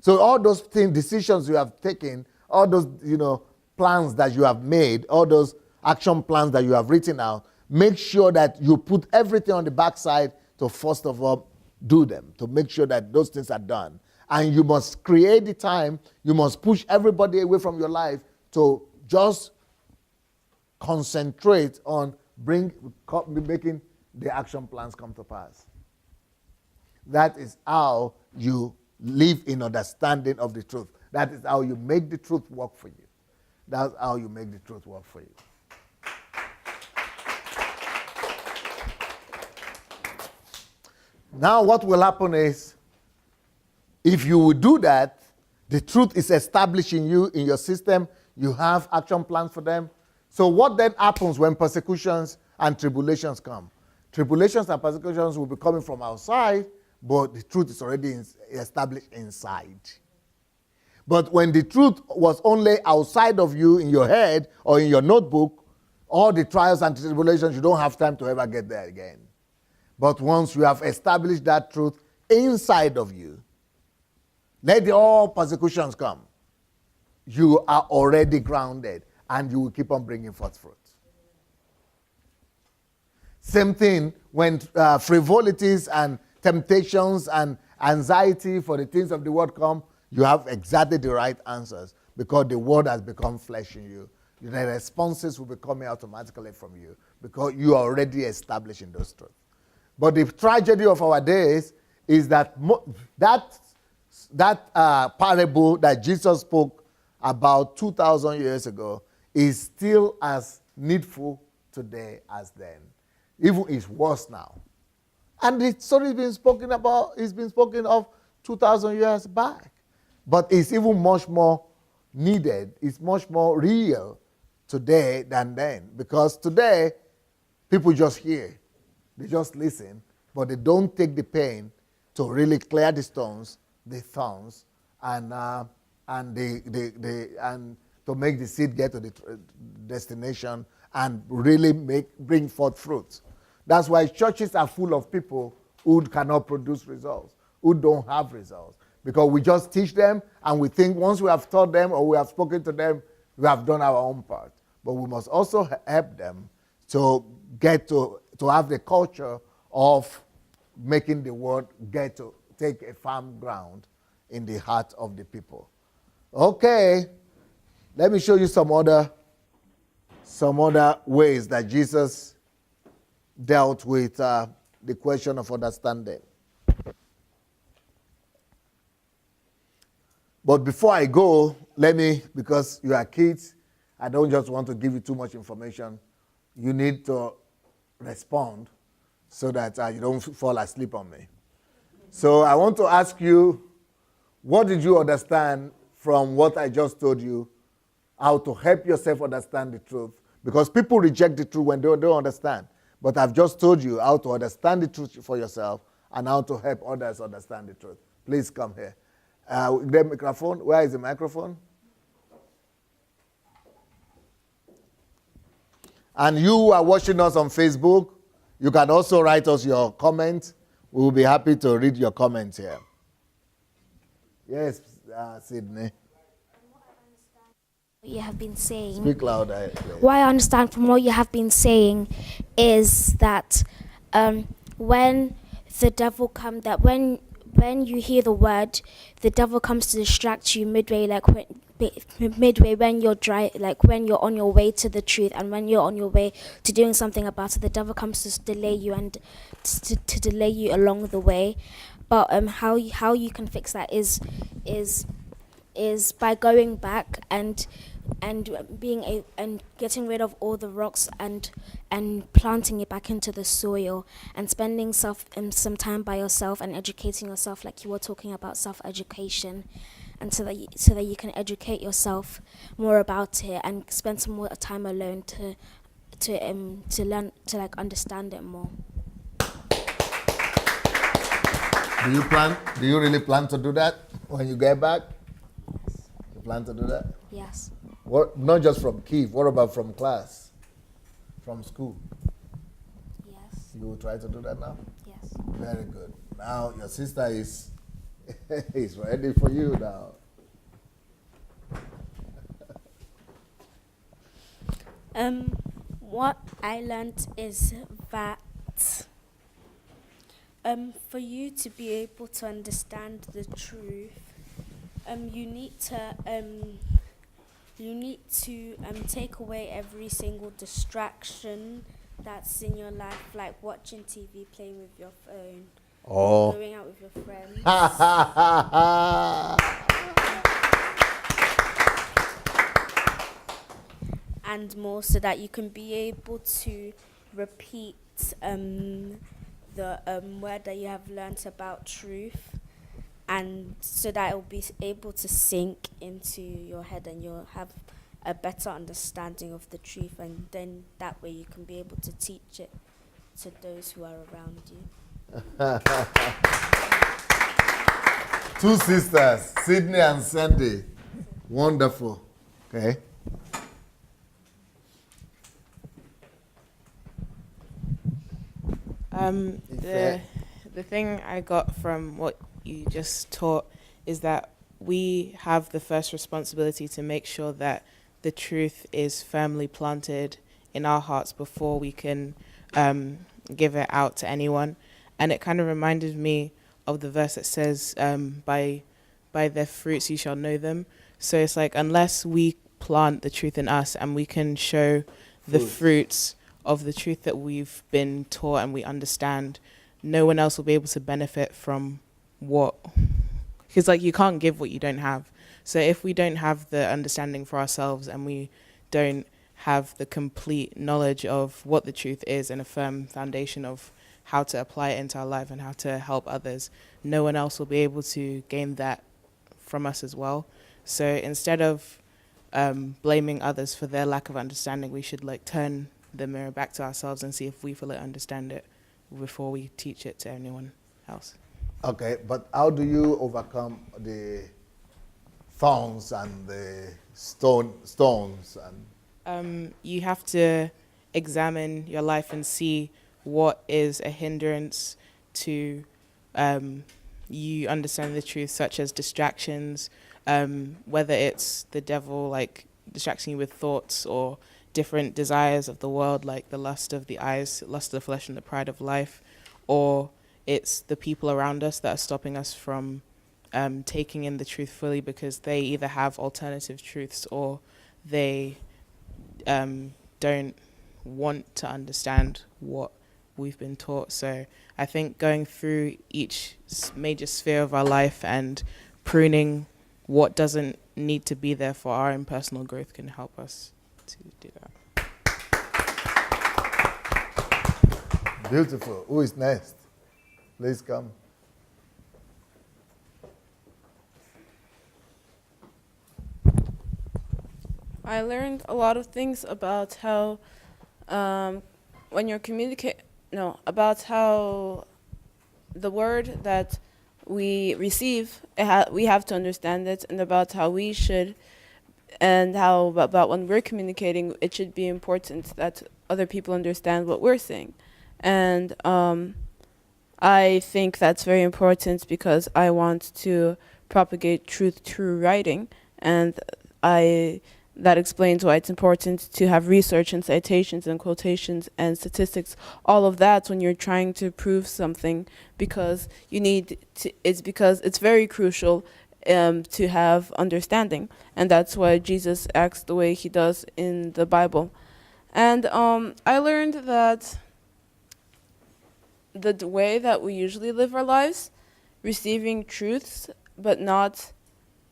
So all those decisions you have taken, all those plans that you have made, all those action plans that you have written out, make sure that you put everything on the backside to first of all do them, to make sure that those things are done. And you must create the time, you must push everybody away from your life to just concentrate on making the action plans come to pass. That is how you live in understanding of the truth. That is how you make the truth work for you. That's how you make the truth work for you. Now what will happen is, if you will do that, the truth is established in you, in your system. You have action plans for them. So what then happens when persecutions and tribulations come? Tribulations and persecutions will be coming from outside, but the truth is already established inside. But when the truth was only outside of you, in your head or in your notebook, all the trials and tribulations, you don't have time to ever get there again. But once you have established that truth inside of you, let all persecutions come. You are already grounded, and you will keep on bringing forth fruit. Same thing when frivolities and temptations and anxiety for the things of the world come, you have exactly the right answers because the word has become flesh in you. The responses will be coming automatically from you because you are already established in those truths. But the tragedy of our days is that that parable that Jesus spoke about 2,000 years ago is still as needful today as then. Even it's worse now. And the story has been spoken about, it's been spoken of 2,000 years back. But it's even much more needed, it's much more real today than then. Because today, people just hear, they just listen, but they don't take the pain to really clear the stones, the thorns, and to make the seed get to the destination and really bring forth fruit. That's why churches are full of people who cannot produce results, who don't have results. Because we just teach them and we think once we have taught them or we have spoken to them, we have done our own part. But we must also help them to get to have the culture of making the word get to take a firm ground in the heart of the people. Okay, let me show you some other ways that Jesus dealt with the question of understanding. But before I go, because you are kids, I don't just want to give you too much information. You need to respond so that you don't fall asleep on me. So I want to ask you, what did you understand from what I just told you, how to help yourself understand the truth? Because people reject the truth when they don't understand. But I've just told you how to understand the truth for yourself and how to help others understand the truth. Please come here. The microphone. Where is the microphone? And you who are watching us on Facebook, you can also write us your comments. We will be happy to read your comments here. Yes, Sydney. What you have been saying. Speak louder. What I understand from what you have been saying is that when the devil comes, that when you hear the word, the devil comes to distract you midway, when you're dry, like when you're on your way to the truth and when you're on your way to doing something about it, the devil comes to delay you and to delay you along the way. But how you can fix that is by going back and getting rid of all the rocks and planting it back into the soil and spending some time by yourself and educating yourself, like you were talking about self-education, and so that you can educate yourself more about it and spend some more time alone to learn to like understand it more. Do you really plan to do that when you get back? Yes. You plan to do that? Yes. What, not just from Kiev, what about from class? From school? Yes. You will try to do that now? Yes. Very good. Now your sister is is ready for you now. What I learned is that for you to be able to understand the truth, you need to take away every single distraction that's in your life, like watching TV, playing with your phone, going out with your friends. And more, so that you can be able to repeat the word that you have learnt about truth, and so that it will be able to sink into your head and you'll have a better understanding of the truth, and then that way you can be able to teach it to those who are around you. Two sisters, Sydney and Sandy. Wonderful. Okay. The thing I got from what you just taught is that we have the first responsibility to make sure that the truth is firmly planted in our hearts before we can give it out to anyone. And it kind of reminded me of the verse that says, by their fruits you shall know them. So it's like, unless we plant the truth in us and we can show the fruits of the truth that we've been taught and we understand, no one else will be able to benefit from what, because like you can't give what you don't have. So if we don't have the understanding for ourselves and we don't have the complete knowledge of what the truth is and a firm foundation of how to apply it into our life and how to help others, no one else will be able to gain that from us as well. So instead of blaming others for their lack of understanding, we should like turn the mirror back to ourselves and see if we fully understand it before we teach it to anyone else. Okay, but how do you overcome the thorns and the stones? And You have to examine your life and see what is a hindrance to you understanding the truth, such as distractions, whether it's the devil like distracting you with thoughts or different desires of the world, like the lust of the eyes, lust of the flesh, and the pride of life, or it's the people around us that are stopping us from taking in the truth fully because they either have alternative truths or they don't want to understand what we've been taught. So I think going through each major sphere of our life and pruning what doesn't need to be there for our own personal growth can help us to do that. Beautiful. Who is next? Please come. I learned a lot of things about how when you're about how the word that we receive, we have to understand it, and about how we should, and how about when we're communicating, it should be important that other people understand what we're saying. And I think that's very important because I want to propagate truth through writing, and that explains why it's important to have research and citations and quotations and statistics, all of that when you're trying to prove something, because it's very crucial to have understanding, and that's why Jesus acts the way he does in the Bible. And I learned that the way that we usually live our lives, receiving truths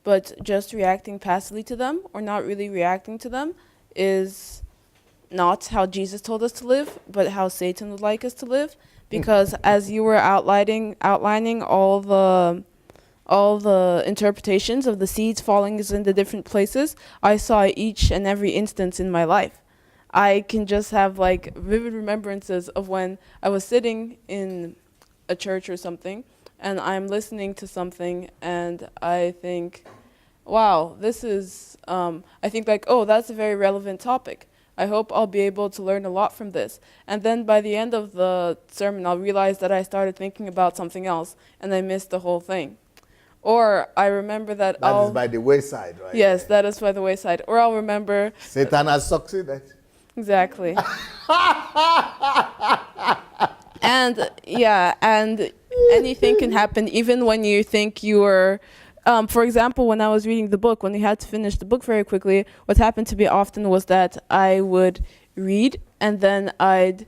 but just reacting passively to them or not really reacting to them, is not how Jesus told us to live, but how Satan would like us to live. Because as you were outlining all the interpretations of the seeds falling in the different places, I saw each and every instance in my life. I can just have like vivid remembrances of when I was sitting in a church or something, and I'm listening to something, and I think, wow, this is, I think like, oh, that's a very relevant topic. I hope I'll be able to learn a lot from this. And then by the end of the sermon, I'll realize that I started thinking about something else, and I missed the whole thing. Or I remember that That is by the wayside, right? Yes, that is by the wayside. Or I'll remember... Satan has succeeded. Exactly. And yeah, and anything can happen even when you think you are, for example, when I was reading the book, when you had to finish the book very quickly, what happened to me often was that I would read and then I'd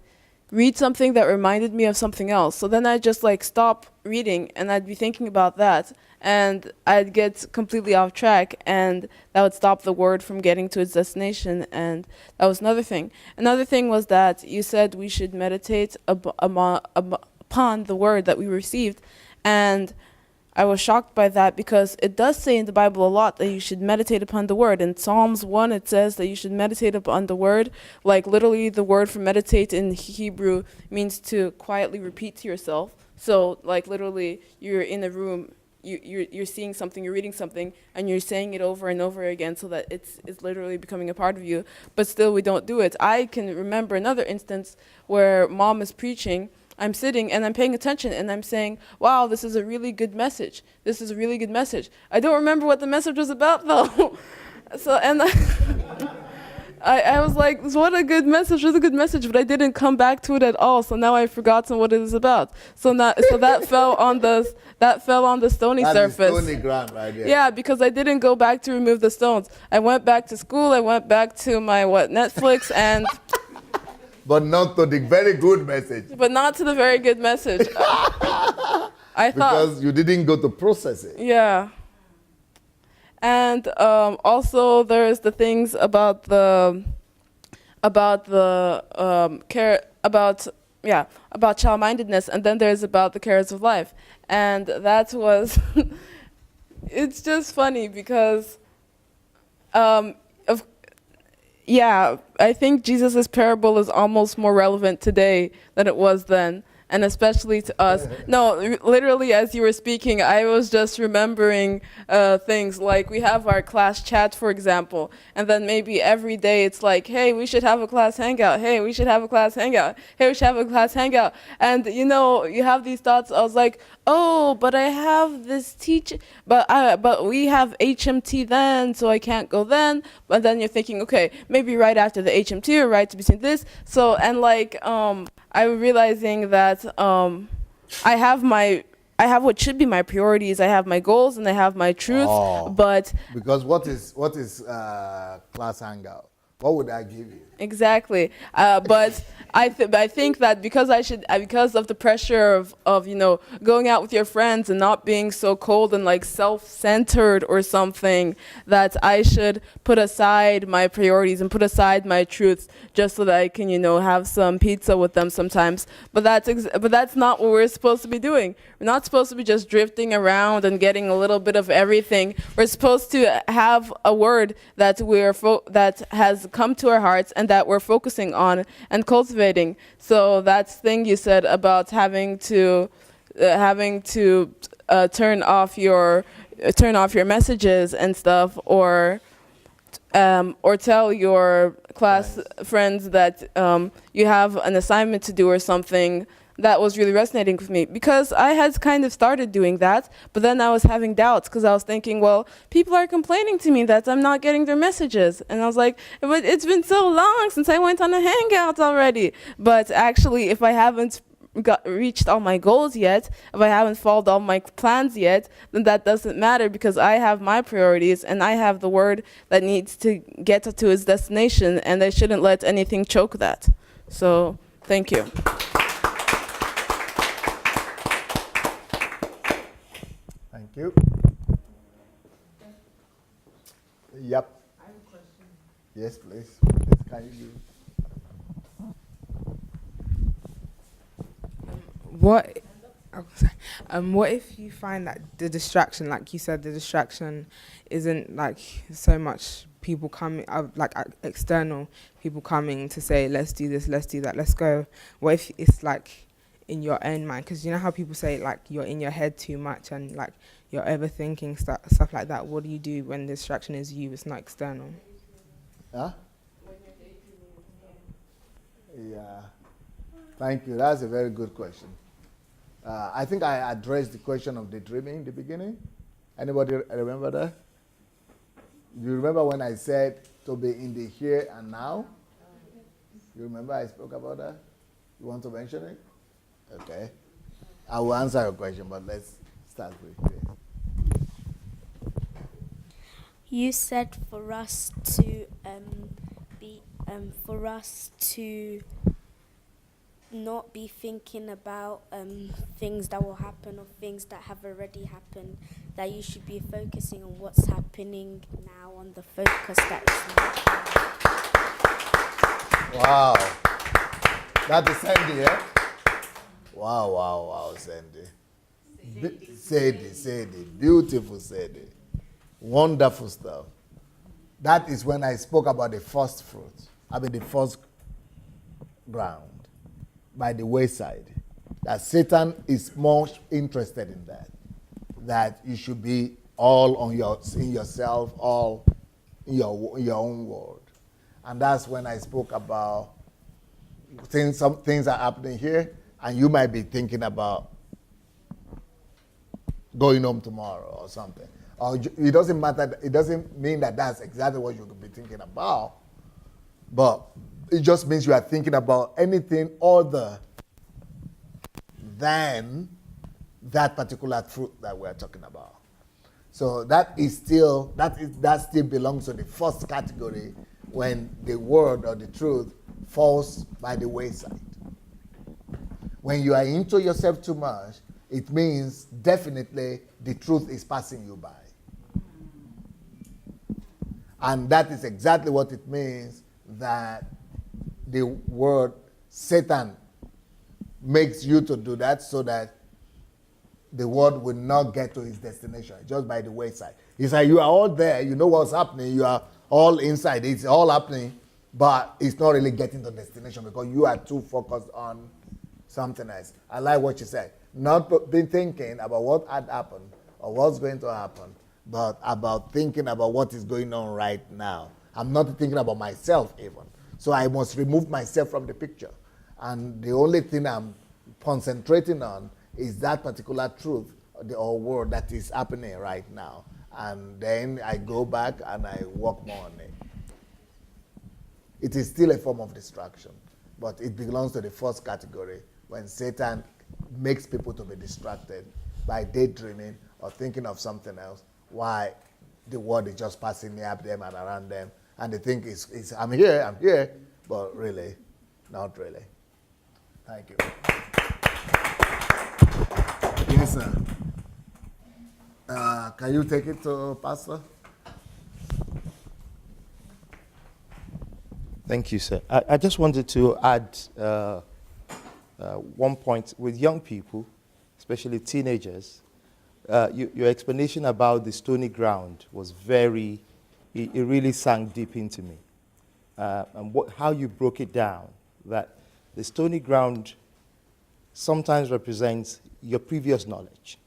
read something that reminded me of something else. So then I'd just like stop reading and I'd be thinking about that, and I'd get completely off track, and that would stop the word from getting to its destination. And that was another thing. Another thing was that you said we should meditate upon the word that we received. And I was shocked by that because it does say in the Bible a lot that you should meditate upon the word. In Psalms 1, it says that you should meditate upon the word. Like literally the word for meditate in Hebrew means to quietly repeat to yourself. So like literally you're in a room, you're seeing something, you're reading something, and you're saying it over and over again so that it's literally becoming a part of you. But still we don't do it. I can remember another instance where mom is preaching. I'm sitting and I'm paying attention and I'm saying, wow, this is a really good message. This is a really good message. I don't remember what the message was about though. So, and I was like, what a good message, what a good message, but I didn't come back to it at all. So now I've forgotten what it is about. So that fell on the stony surface. That is stony ground right there. Yeah, because I didn't go back to remove the stones. I went back to school, I went back to my Netflix and But not to the very good message. But not to the very good message. I thought Because you didn't go to process it. Yeah. And also there's the things about child-mindedness, and then there's about the cares of life. And that was it's just funny because I think Jesus' parable is almost more relevant today than it was then, and especially to us. No, literally, as you were speaking, I was just remembering things like we have our class chat, for example, and then maybe every day it's like, hey, we should have a class hangout. Hey, we should have a class hangout. Hey, we should have a class hangout. And, you have these thoughts. I was like, oh, but I have this teacher, but we have HMT then, so I can't go then. But then you're thinking, okay, maybe right after the HMT or right between this. So, and I'm realizing that I have what should be my priorities. I have my goals and I have my truth. But because what is class hangout? What would I give you? Exactly. But I think that because of the pressure of going out with your friends and not being so cold and like self-centered or something, that I should put aside my priorities and put aside my truths just so that I can have some pizza with them sometimes. But that's not what we're supposed to be doing. We're not supposed to be just drifting around and getting a little bit of everything. We're supposed to have a word that that has come to our hearts and that we're focusing on and cultivating. So that thing you said about having to turn off your messages and stuff, or tell your class friends that you have an assignment to do or something. That was really resonating with me because I had kind of started doing that, but then I was having doubts because I was thinking, well, people are complaining to me that I'm not getting their messages. And I was like, but it's been so long since I went on a hangout already. But actually, if I haven't reached all my goals yet, if I haven't followed all my plans yet, then that doesn't matter because I have my priorities and I have the word that needs to get to its destination, and I shouldn't let anything choke that. So, thank you. Thank you. Yep. I have a question. Yes, please. Can you do? What if you find that the distraction, like you said, the distraction isn't like so much people coming, external people coming to say, let's do this, let's do that, let's go. What if it's like in your own mind? Because you know how people say like you're in your head too much and like you're overthinking stuff like that. What do you do when the distraction is you, it's not external? Huh? Yeah. Thank you. That's a very good question. I think I addressed the question of daydreaming in the beginning. Anybody remember that? You remember when I said to be in the here and now? You remember I spoke about that? You want to mention it? Okay. I will answer your question, but let's start with this. You said for us to not be thinking about things that will happen or things that have already happened, that you should be focusing on what's happening now, on the focus that is now. Wow. That's the same here. Wow, wow, wow, Sandy. Sadie, beautiful Sadie. Wonderful stuff. That is when I spoke about the first fruit. The first ground by the wayside. That Satan is more interested in that. That you should be all in yourself, all in your own world. And that's when I spoke about some things are happening here, and you might be thinking about going home tomorrow or something. Or it doesn't matter. It doesn't mean that that's exactly what you could be thinking about, but it just means you are thinking about anything other than that particular truth that we're talking about. So that still belongs to the first category when the word or the truth falls by the wayside. When you are into yourself too much, it means definitely the truth is passing you by. And that is exactly what it means that the word Satan makes you to do that so that the word will not get to its destination just by the wayside. It's like you are all there, you know what's happening, you are all inside, it's all happening, but it's not really getting to destination because you are too focused on something else. I like what you said. Not be thinking about what had happened or what's going to happen, but about thinking about what is going on right now. I'm not thinking about myself even. So I must remove myself from the picture. And the only thing I'm concentrating on is that particular truth or word that is happening right now. And then I go back and I work more on it. It is still a form of distraction, but it belongs to the first category when Satan makes people to be distracted by daydreaming or thinking of something else, why the word is just passing near them and around them, and they think it's I'm here, but really, not really. Thank you. Yes, sir. Can you take it to Pastor? Thank you, sir. I just wanted to add one point with young people, especially teenagers. Your explanation about the stony ground was it really sank deep into me. And how you broke it down, that the stony ground sometimes represents your previous knowledge,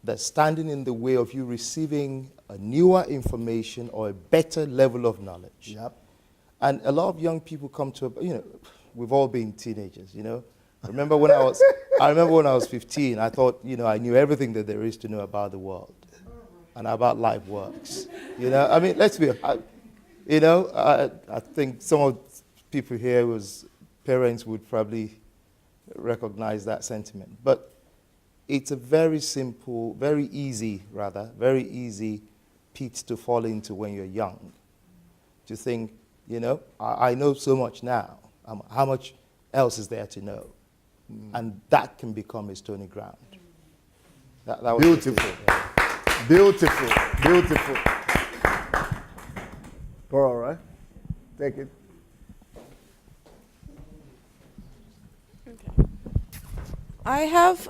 that's standing in the way of you receiving a newer information or a better level of knowledge. Yep. And a lot of young people come to, we've all been teenagers, I remember when I was 15, I thought, I knew everything that there is to know about the world and about life works. Let's be, I think some of people here parents would probably recognize that sentiment. But it's a very simple, very easy pit to fall into when you're young. To think, I know so much now. How much else is there to know? And that can become a stony ground. That was beautiful. Beautiful. All right. Take it. Okay. I have.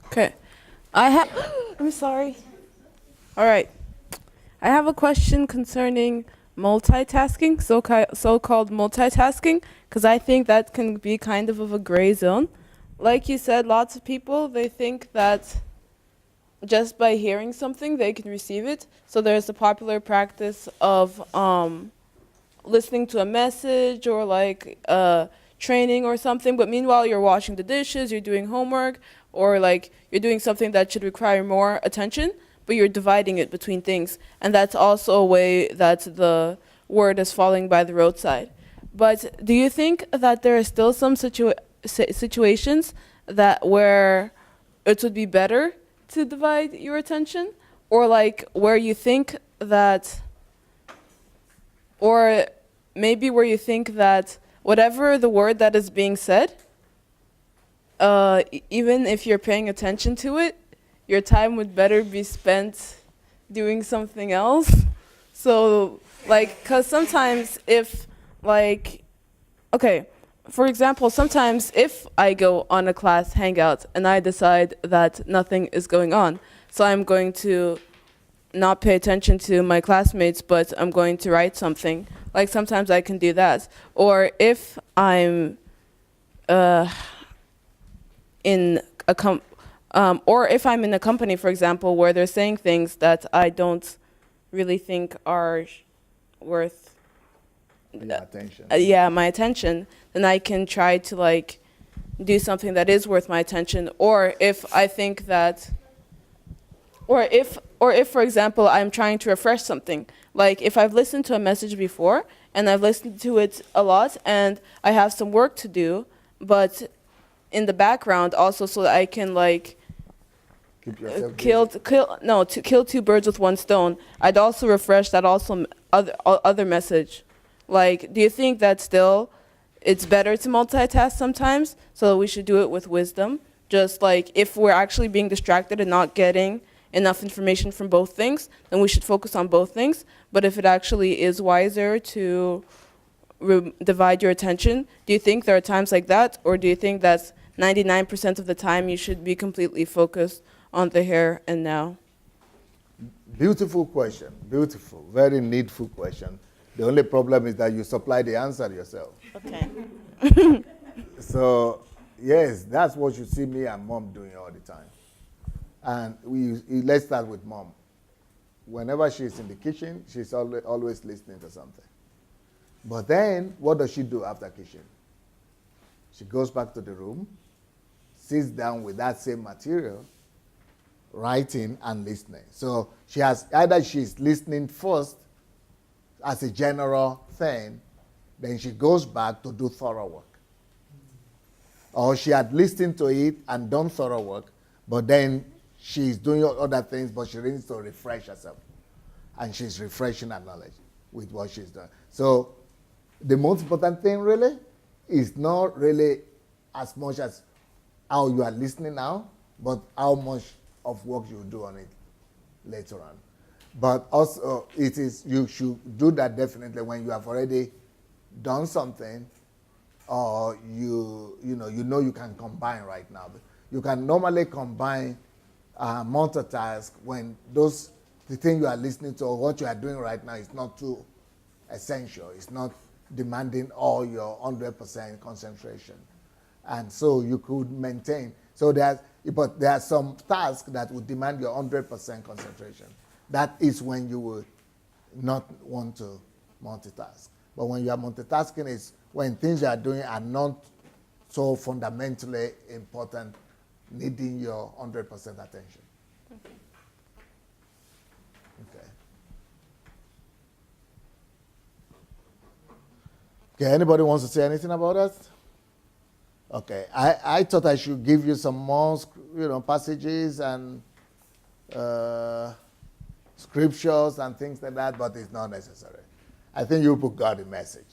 Okay. I'm sorry. All right. I have a question concerning multitasking, so-called multitasking, because I think that can be kind of a gray zone. Like you said, lots of people, they think that just by hearing something, they can receive it. So there's a popular practice of listening to a message or like training or something, but meanwhile you're washing the dishes, you're doing homework, or like you're doing something that should require more attention, but you're dividing it between things. And that's also a way that the word is falling by the roadside. But do you think that there are still some situations where it would be better to divide your attention? Or like where you think that, or maybe where you think that whatever the word that is being said, even if you're paying attention to it, your time would better be spent doing something else. So, like, because sometimes if, like, okay, for example, sometimes if I go on a class hangout and I decide that nothing is going on, so I'm going to not pay attention to my classmates, but I'm going to write something. Like sometimes I can do that. Or if I'm in a or if I'm in a company, for example, where they're saying things that I don't really think are worth Your attention. my attention, then I can try to like do something that is worth my attention. Or if I think that, or if for example I'm trying to refresh something, like if I've listened to a message before and I've listened to it a lot and I have some work to do, but in the background also, so that I can like Keep yourself busy. kill two birds with one stone. I'd also refresh that other message. Like, do you think that still it's better to multitask sometimes? So we should do it with wisdom. Just like if we're actually being distracted and not getting enough information from both things, then we should focus on both things. But if it actually is wiser to divide your attention, do you think there are times like that? Or do you think that 99% of the time you should be completely focused on the here and now? Beautiful question. Beautiful. Very needful question. The only problem is that you supply the answer yourself. Okay. So, yes, that's what you see me and mom doing all the time. And let's start with mom. Whenever she's in the kitchen, she's always listening to something. But then, what does she do after kitchen? She goes back to the room, sits down with that same material, writing and listening. So she has either she's listening first as a general thing, then she goes back to do thorough work. Or she had listened to it and done thorough work, but then she's doing other things, but she needs to refresh herself. And she's refreshing her knowledge with what she's done. So the most important thing really is not really as much as how you are listening now, but how much of work you do on it later on. But also, it is you should do that definitely when you have already done something, or you know you can combine right now. You can normally combine multitask when the thing you are listening to or what you are doing right now is not too essential. It's not demanding all your 100% concentration, and so you could maintain. So but there are some tasks that would demand your 100% concentration. That is when you would not want to multitask. But when you are multitasking, is when things you are doing are not so fundamentally important, needing your 100% attention. Okay, anybody wants to say anything about that? Okay, I thought I should give you some more, passages and scriptures and things like that, but it's not necessary. I think you put God in message.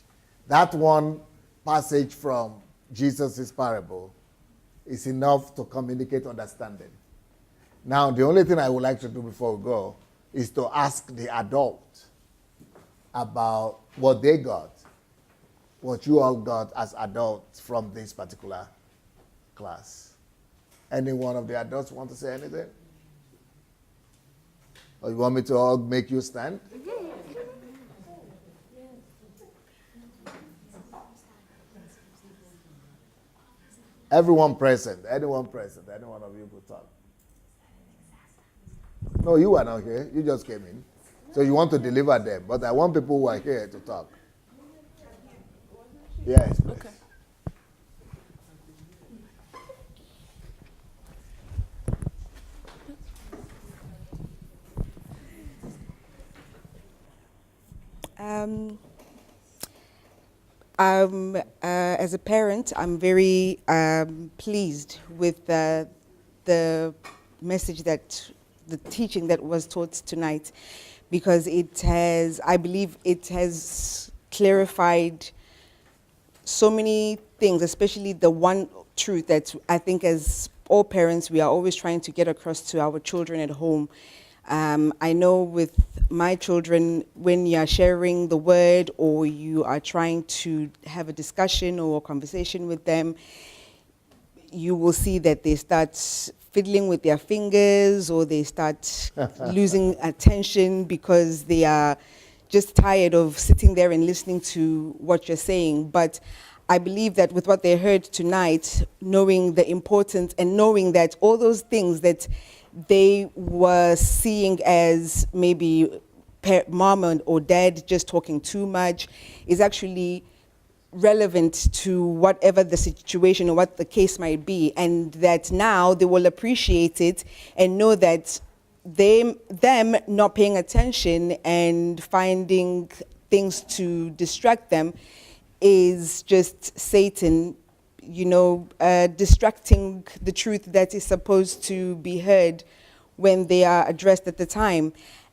That one passage from Jesus' parable is enough to communicate understanding. Now, the only thing I would like to do before we go is to ask the adult about what they got, what you all got as adults from this particular class. Any one of the adults want to say anything? Or you want me to all make you stand? Everyone present, any one of you could talk. No, you are not here. You just came in. So you want to deliver them. But I want people who are here to talk. Yes, please. Okay. As a parent, I'm very pleased with the message the teaching that was taught tonight, because I believe it has clarified so many things, especially the one truth that I think as all parents we are always trying to get across to our children at home. I know with my children, when you are sharing the word or you are trying to have a discussion or a conversation with them, you will see that they start fiddling with their fingers or they start losing attention because they are just tired of sitting there and listening to what you're saying. But I believe that with what they heard tonight, knowing the importance and knowing that all those things that they were seeing as maybe mom or dad just talking too much is actually relevant to whatever the situation or what the case might be, and that now they will appreciate it and know that them not paying attention and finding things to distract them is just Satan, distracting the truth that is supposed to be heard when they are addressed at the time.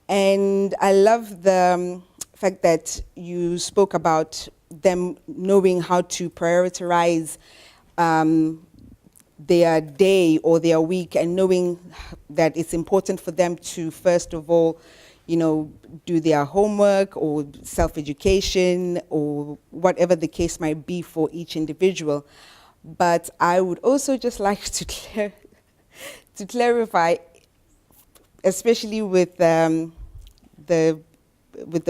And I love the fact that you spoke about them knowing how to prioritize their day or their week, and knowing that it's important for them to, first of all, do their homework or self-education or whatever the case might be for each individual. But I would also just like to clarify, especially with the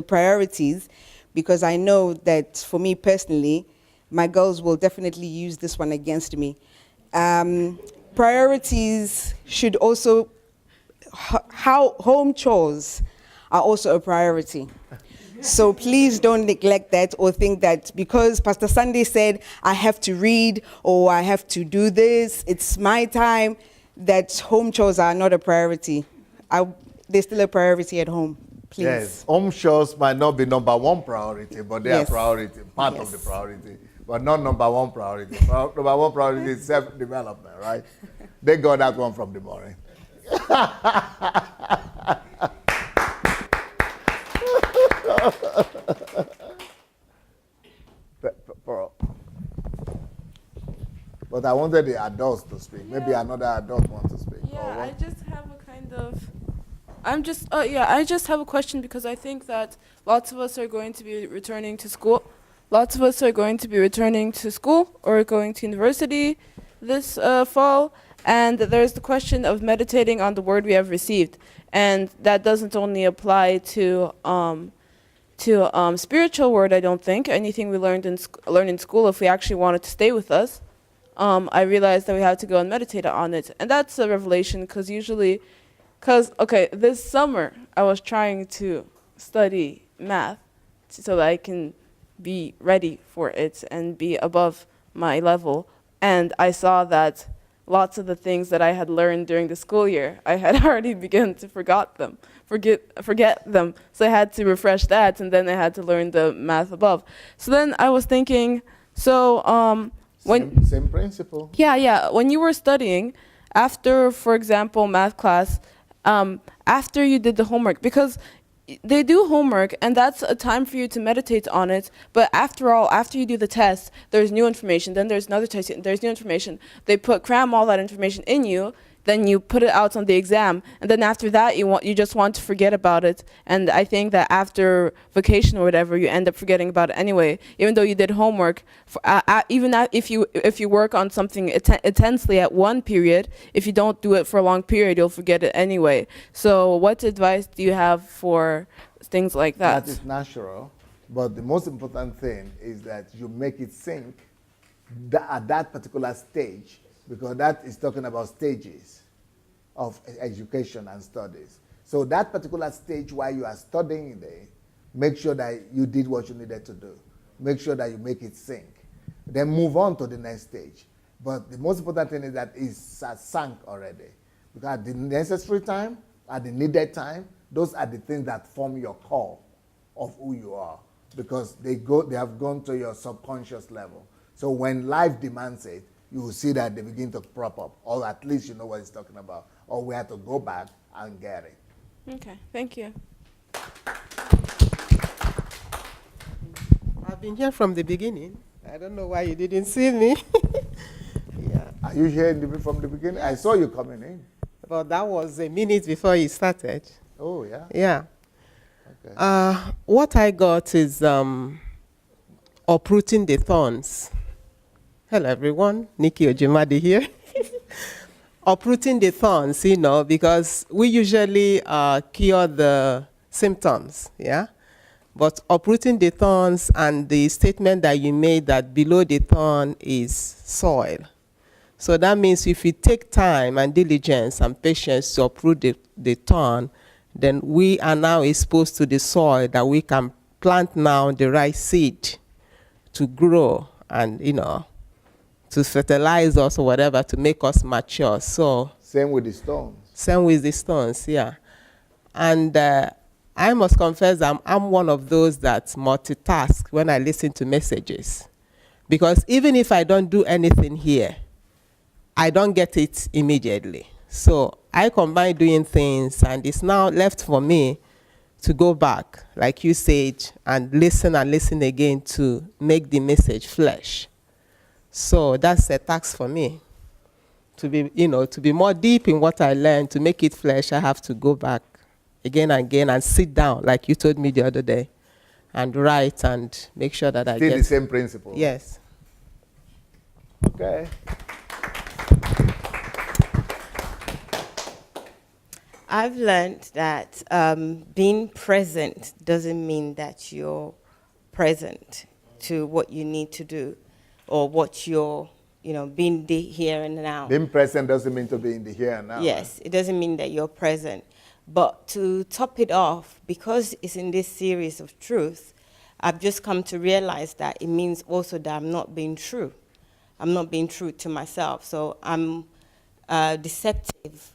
priorities, because I know that for me personally, my girls will definitely use this one against me. Priorities should also, how home chores are also a priority. So please don't neglect that or think that because Pastor Sunday said, I have to read or I have to do this, it's my time, that home chores are not a priority. They're still a priority at home. Please. Yes, home chores might not be number one priority, but they are priority, part of the priority, but not number one priority. Number one priority is self-development, right? They got that one from the morning. But I wanted the adults to speak. Maybe another adult wants to speak. Yeah, I just have a kind of... I just have a question because I think that lots of us are going to be returning to school. Lots of us are going to be returning to school or going to university this fall. And there's the question of meditating on the word we have received. And that doesn't only apply to spiritual word, I don't think. Anything we learn in school, if we actually want it to stay with us, I realized that we have to go and meditate on it. And that's a revelation because this summer I was trying to study math so that I can be ready for it and be above my level. And I saw that lots of the things that I had learned during the school year, I had already begun to forget them. So I had to refresh that, and then I had to learn the math above. So then I was thinking, same principle. Yeah. When you were studying, after, for example, math class, after you did the homework, because they do homework and that's a time for you to meditate on it, but after you do the test, there's new information, then there's another test, there's new information. They cram all that information in you, then you put it out on the exam, and then after that you just want to forget about it. And I think that after vacation or whatever, you end up forgetting about it anyway, even though you did homework. If you work on something intensely at one period, if you don't do it for a long period, you'll forget it anyway. So what advice do you have for things like that? That is natural, but the most important thing is that you make it sink at that particular stage, because that is talking about stages of education and studies. So that particular stage while you are studying there, make sure that you did what you needed to do. Make sure that you make it sink. Then move on to the next stage. But the most important thing is that it's sunk already. Because at the necessary time, at the needed time, those are the things that form your core of who you are. Because they have gone to your subconscious level. So when life demands it, you will see that they begin to prop up, or at least you know what it's talking about, or we have to go back and get it. Okay, thank you. I've been here from the beginning. I don't know why you didn't see me. Yeah. Are you here from the beginning? I saw you coming in. But that was a minute before you started. Oh, yeah. Yeah. Okay. What I got is uprooting the thorns. Hello, everyone. Nikki Ojimadi here. Uprooting the thorns, you know, because we usually cure the symptoms, yeah? But uprooting the thorns and the statement that you made that below the thorn is soil. So that means if you take time and diligence and patience to uproot the thorn, then we are now exposed to the soil that we can plant now the right seed to grow and, you know, to fertilize us or whatever to make us mature. So Same with the stones. same with the stones, yeah. And I must confess I'm one of those that multitask when I listen to messages. Because even if I don't do anything here, I don't get it immediately. So I combine doing things, and it's now left for me to go back, like you said, and listen again to make the message flesh. So that's a task for me. To be, you know, to be more deep in what I learned, to make it flesh, I have to go back again and again and sit down, like you told me the other day, and write and make sure that I Still get the same principle. Yes. Okay. I've learned that being present doesn't mean that you're present to what you need to do or what you're, you know, being the here and now. Being present doesn't mean to be in the here and now. Yes, it doesn't mean that you're present. But to top it off, because it's in this series of truth, I've just come to realize that it means also that I'm not being true. I'm not being true to myself. So I'm deceptive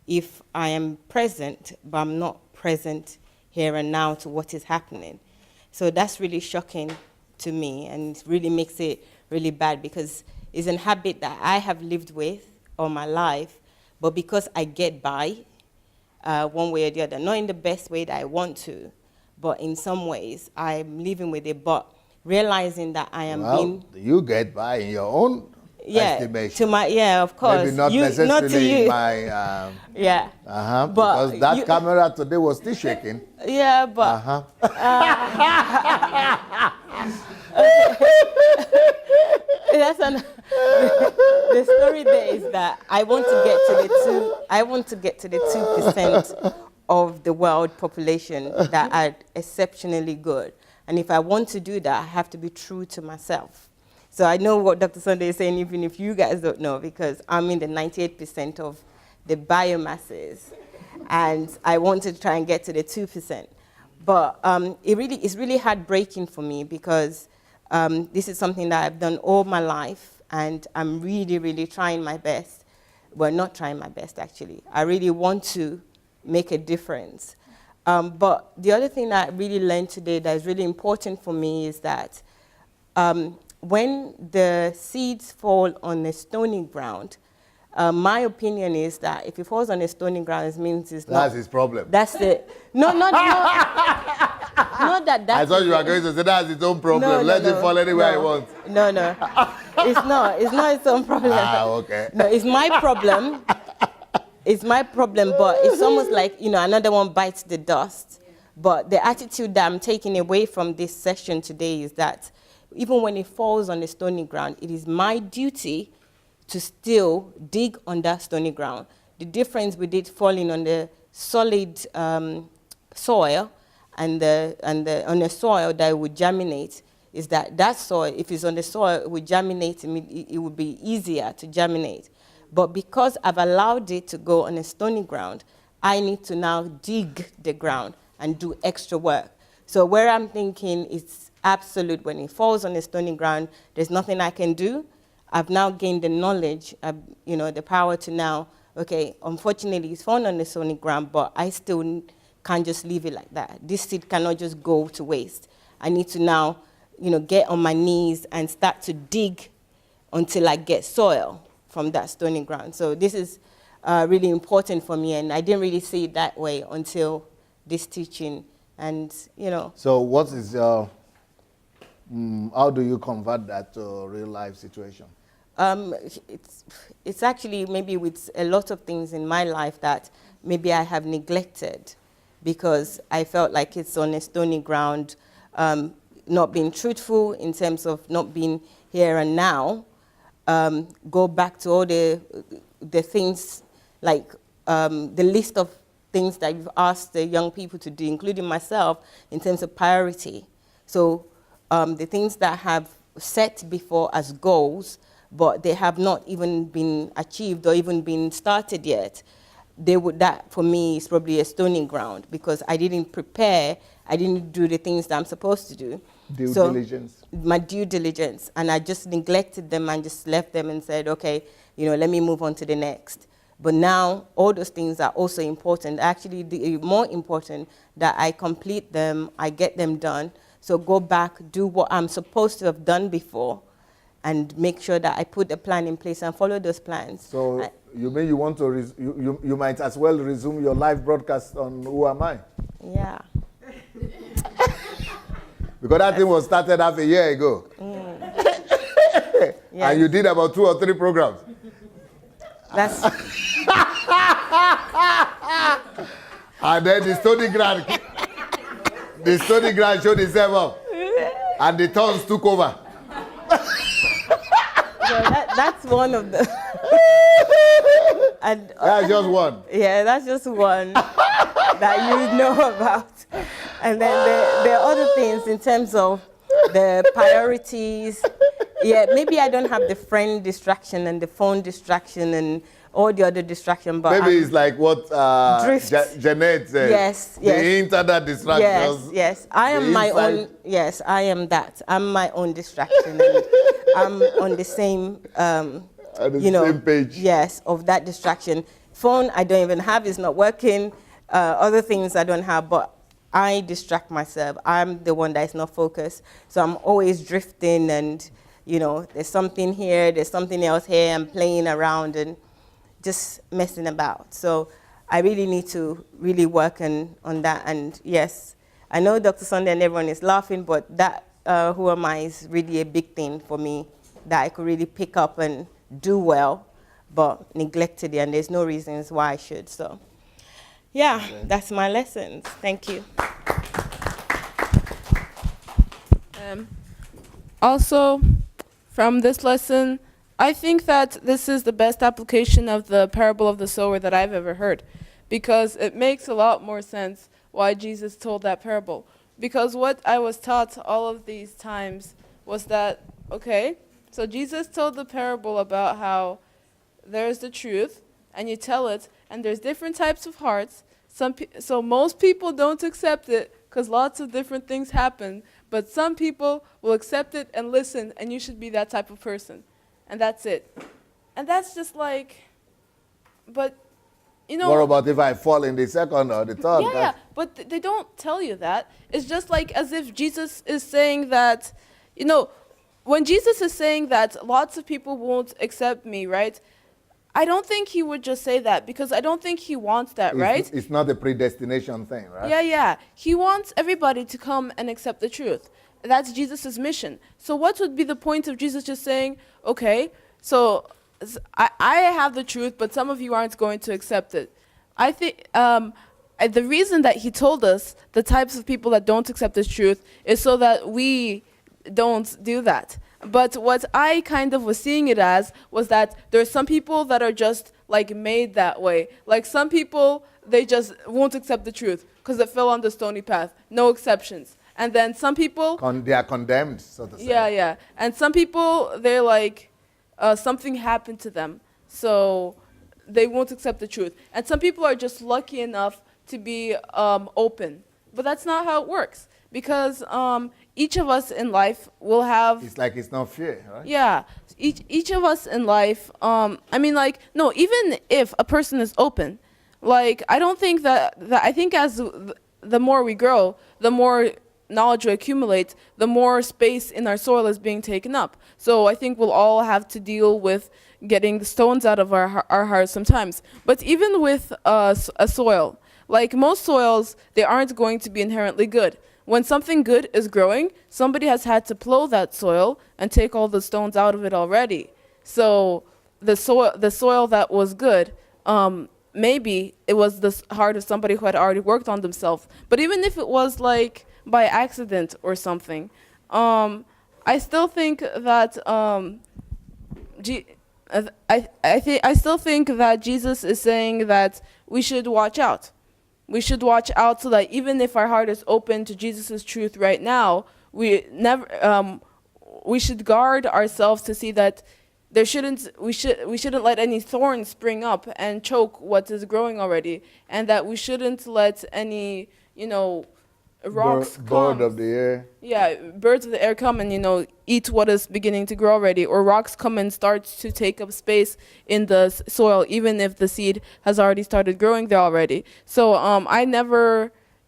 if I am present, but I'm not present here and now to what is happening. So that's really shocking to me, and it really makes it really bad because it's a habit that I have lived with all my life, but because I get by one way or the other, not in the best way that I want to, but in some ways I'm living with it, but realizing that I am being... You get by in your own estimation. To my, yeah, of course. Maybe not necessarily not to you. in my... yeah. Because that camera today was still shaking. Yeah, but... That's the story there is that I want to get to the 2% of the world population that are exceptionally good. And if I want to do that, I have to be true to myself. So I know what Dr. Sunday is saying, even if you guys don't know, because I'm in the 98% of the biomasses, and I want to try and get to the 2%. But it's really heartbreaking for me because this is something that I've done all my life, and I'm really, really trying my best. Well, not trying my best, actually. I really want to make a difference. But the other thing that I really learned today that is really important for me is that when the seeds fall on a stony ground, my opinion is that if it falls on a stony ground, it means it's not... That's his problem. That's the... No, not that that's... I thought you were going to say that's his own problem. Let him fall anywhere he wants. No. It's not his own problem. Okay. No, it's my problem. It's my problem, but it's almost like, another one bites the dust. But the attitude that I'm taking away from this session today is that even when it falls on the stony ground, it is my duty to still dig on that stony ground. The difference with it falling on the solid soil and on a soil that would germinate is that soil, if it's on the soil, it would germinate, it would be easier to germinate. But because I've allowed it to go on a stony ground, I need to now dig the ground and do extra work. So where I'm thinking it's absolute, when it falls on a stony ground, there's nothing I can do. I've now gained the knowledge, the power to now, okay, unfortunately it's fallen on the stony ground, but I still can't just leave it like that. This seed cannot just go to waste. I need to now, get on my knees and start to dig until I get soil from that stony ground. So this is really important for me, and I didn't really see it that way until this teaching, and So what is your, how do you convert that to a real life situation? It's actually maybe with a lot of things in my life that maybe I have neglected. because I felt like it's on a stony ground, not being truthful in terms of not being here and now. Go back to all the things, like the list of things that you've asked the young people to do, including myself, in terms of priority. So the things that have set before as goals, but they have not even been achieved or even been started yet, that for me is probably a stony ground, because I didn't prepare, I didn't do the things that I'm supposed to do. Due diligence. My due diligence, and I just neglected them and just left them and said, okay, let me move on to the next. But now all those things are also important. Actually, more important that I complete them, I get them done. So go back, do what I'm supposed to have done before, and make sure that I put a plan in place and follow those plans. So you mean you want to, you might as well resume your live broadcast on Who Am I? Yeah. Because that thing was started half a year ago. Yes. And you did about 2 or 3 programs. That's And then the stony ground showed itself up. And the tongues took over. so that's one of the... and, That's just one. Yeah, that's just one that you know about. And then there are other things in terms of the priorities. Yeah, maybe I don't have the friend distraction and the phone distraction and all the other distraction, but maybe it's like what Jeanette said. Yes, the yes. internet distractions. Yes. I am my own. Yes, I am that. I'm my own distraction. And I'm on the same. On the same page. Yes, of that distraction. Phone I don't even have, it's not working. Other things I don't have, but I distract myself. I'm the one that is not focused. So I'm always drifting, and there's something here, there's something else here, I'm playing around and just messing about. So I really need to really work on that. And yes, I know Dr. Sunday and everyone is laughing, but that Who Am I is really a big thing for me that I could really pick up and do well, but neglected it, and there's no reasons why I should. So yeah, that's my lessons. Thank you. Also, from this lesson, I think that this is the best application of the parable of the sower that I've ever heard, because it makes a lot more sense why Jesus told that parable. Because what I was taught all of these times was that, okay, so Jesus told the parable about how there's the truth, and you tell it, and there's different types of hearts. So most people don't accept it because lots of different things happen, but some people will accept it and listen, and you should be that type of person. And that's it. And that's just like, but, What about if I fall in the second or the third? Yeah, but they don't tell you that. It's just like as if Jesus is saying that, when Jesus is saying that lots of people won't accept me, right? I don't think he would just say that, because I don't think he wants that, right? It's not a predestination thing, right? Yeah. He wants everybody to come and accept the truth. That's Jesus' mission. So what would be the point of Jesus just saying, okay, so I have the truth, but some of you aren't going to accept it? I think the reason that he told us the types of people that don't accept this truth is so that we don't do that. But what I kind of was seeing it as was that there's some people that are just like made that way. Like some people, they just won't accept the truth because it fell on the stony path. No exceptions. And then some people... they are condemned, so to say. Yeah. And some people, they're like, something happened to them, so they won't accept the truth. And some people are just lucky enough to be open. But that's not how it works, because each of us in life will have... It's like it's not fair, right? Yeah. Each of us in life, no, even if a person is open, like, I don't think that I think as the more we grow, the more knowledge we accumulate, the more space in our soil is being taken up. So I think we'll all have to deal with getting the stones out of our hearts sometimes. But even with a soil, like most soils, they aren't going to be inherently good. When something good is growing, somebody has had to plow that soil and take all the stones out of it already. So the soil that was good, maybe it was the heart of somebody who had already worked on themselves. But even if it was like by accident or something, I still think that I still think that Jesus is saying that we should watch out. We should watch out so that even if our heart is open to Jesus' truth right now, we should guard ourselves to see that we shouldn't let any thorns spring up and choke what is growing already, and that we shouldn't let any rocks Bird of the air. Yeah, birds of the air come and eat what is beginning to grow already, or rocks come and start to take up space in the soil, even if the seed has already started growing there already. So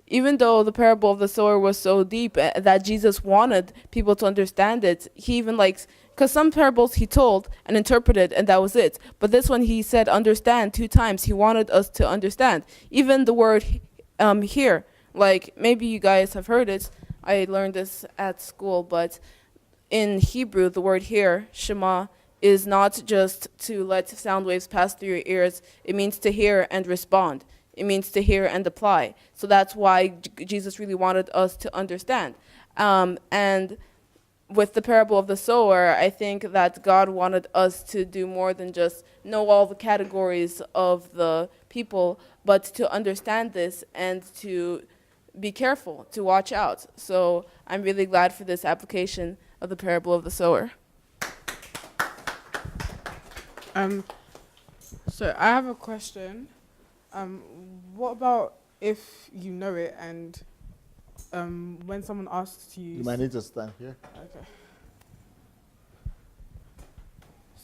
even though the parable of the sower was so deep that Jesus wanted people to understand it, he even because some parables he told and interpreted and that was it. But this one he said understand 2 times. He wanted us to understand. Even the word here, maybe you guys have heard it. I learned this at school, but in Hebrew, the word here, Shema, is not just to let sound waves pass through your ears. It means to hear and respond. It means to hear and apply. So that's why Jesus really wanted us to understand. And with the parable of the sower, I think that God wanted us to do more than just know all the categories of the people, but to understand this and to be careful, to watch out. So I'm really glad for this application of the parable of the sower. So I have a question. What about if you know it and when someone asks you... You might need to stand here. Okay.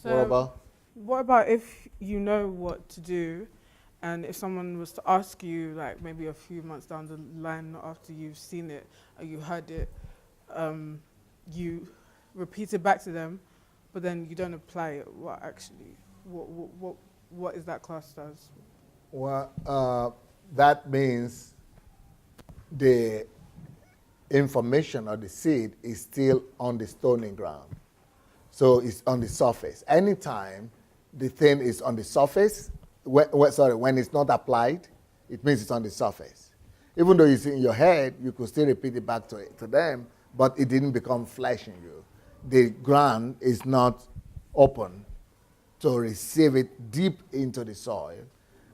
So what about if you know what to do, and if someone was to ask you, maybe a few months down the line after you've seen it or you heard it, you repeat it back to them, but then you don't apply it, what is that class as? Well, that means the information or the seed is still on the stony ground. So it's on the surface. Anytime the thing is on the surface, when it's not applied, it means it's on the surface. Even though it's in your head, you could still repeat it back to them, but it didn't become flesh in you. The ground is not open to receive it deep into the soil,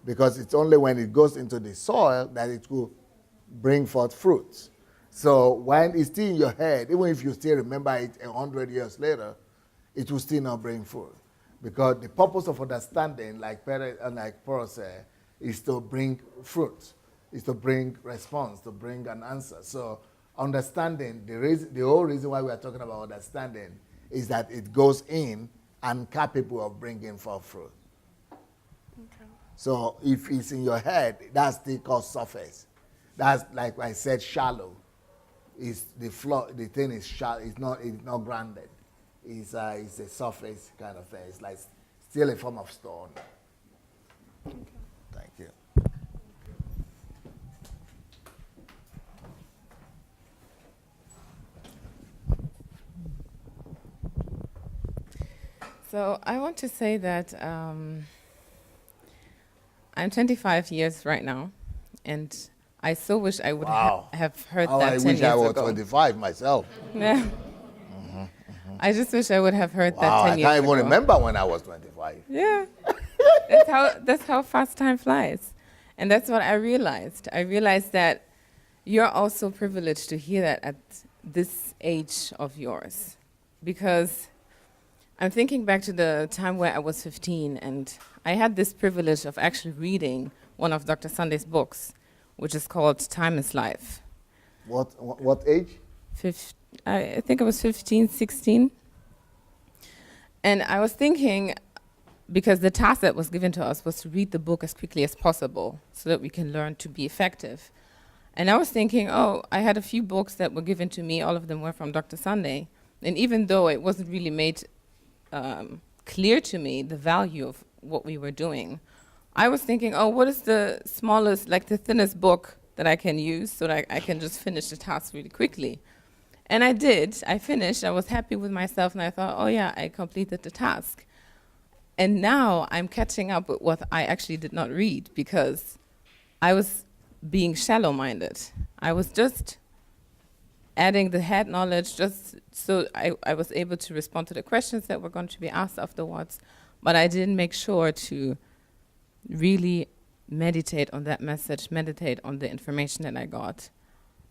because it's only when it goes into the soil that it will bring forth fruits. So when it's still in your head, even if you still remember it 100 years later, it will still not bring fruit. Because the purpose of understanding, like Paul said, is to bring fruit, is to bring response, to bring an answer. So understanding, the whole reason why we are talking about understanding is that it goes in and capable of bringing forth fruit. Okay. So if it's in your head, that's still called surface. That's, like I said, shallow. It's the floor, the thing is shallow, it's not grounded. It's a surface kind of thing. It's like still a form of stone. Okay. Thank you. So I want to say that I'm 25 years right now, and I so wish I would have heard that 10 years ago. I wish I was 25 myself. Yeah. I just wish I would have heard that 10 years ago. I can't even remember when I was 25. Yeah. That's how fast time flies. And that's what I realized. I realized that you're also privileged to hear that at this age of yours. Because I'm thinking back to the time where I was 15, and I had this privilege of actually reading one of Dr. Sunday's books, which is called Time is Life. What age? I think I was 15, 16. And I was thinking, because the task that was given to us was to read the book as quickly as possible so that we can learn to be effective. And I was thinking, I had a few books that were given to me. All of them were from Dr. Sunday. And even though it wasn't really made clear to me the value of what we were doing, I was thinking, what is the smallest, the thinnest book that I can use so that I can just finish the task really quickly? And I did. I finished. I was happy with myself, and I thought, I completed the task. And now I'm catching up with what I actually did not read because I was being shallow-minded. I was just adding the head knowledge just so I was able to respond to the questions that were going to be asked afterwards, but I didn't make sure to really meditate on that message, meditate on the information that I got.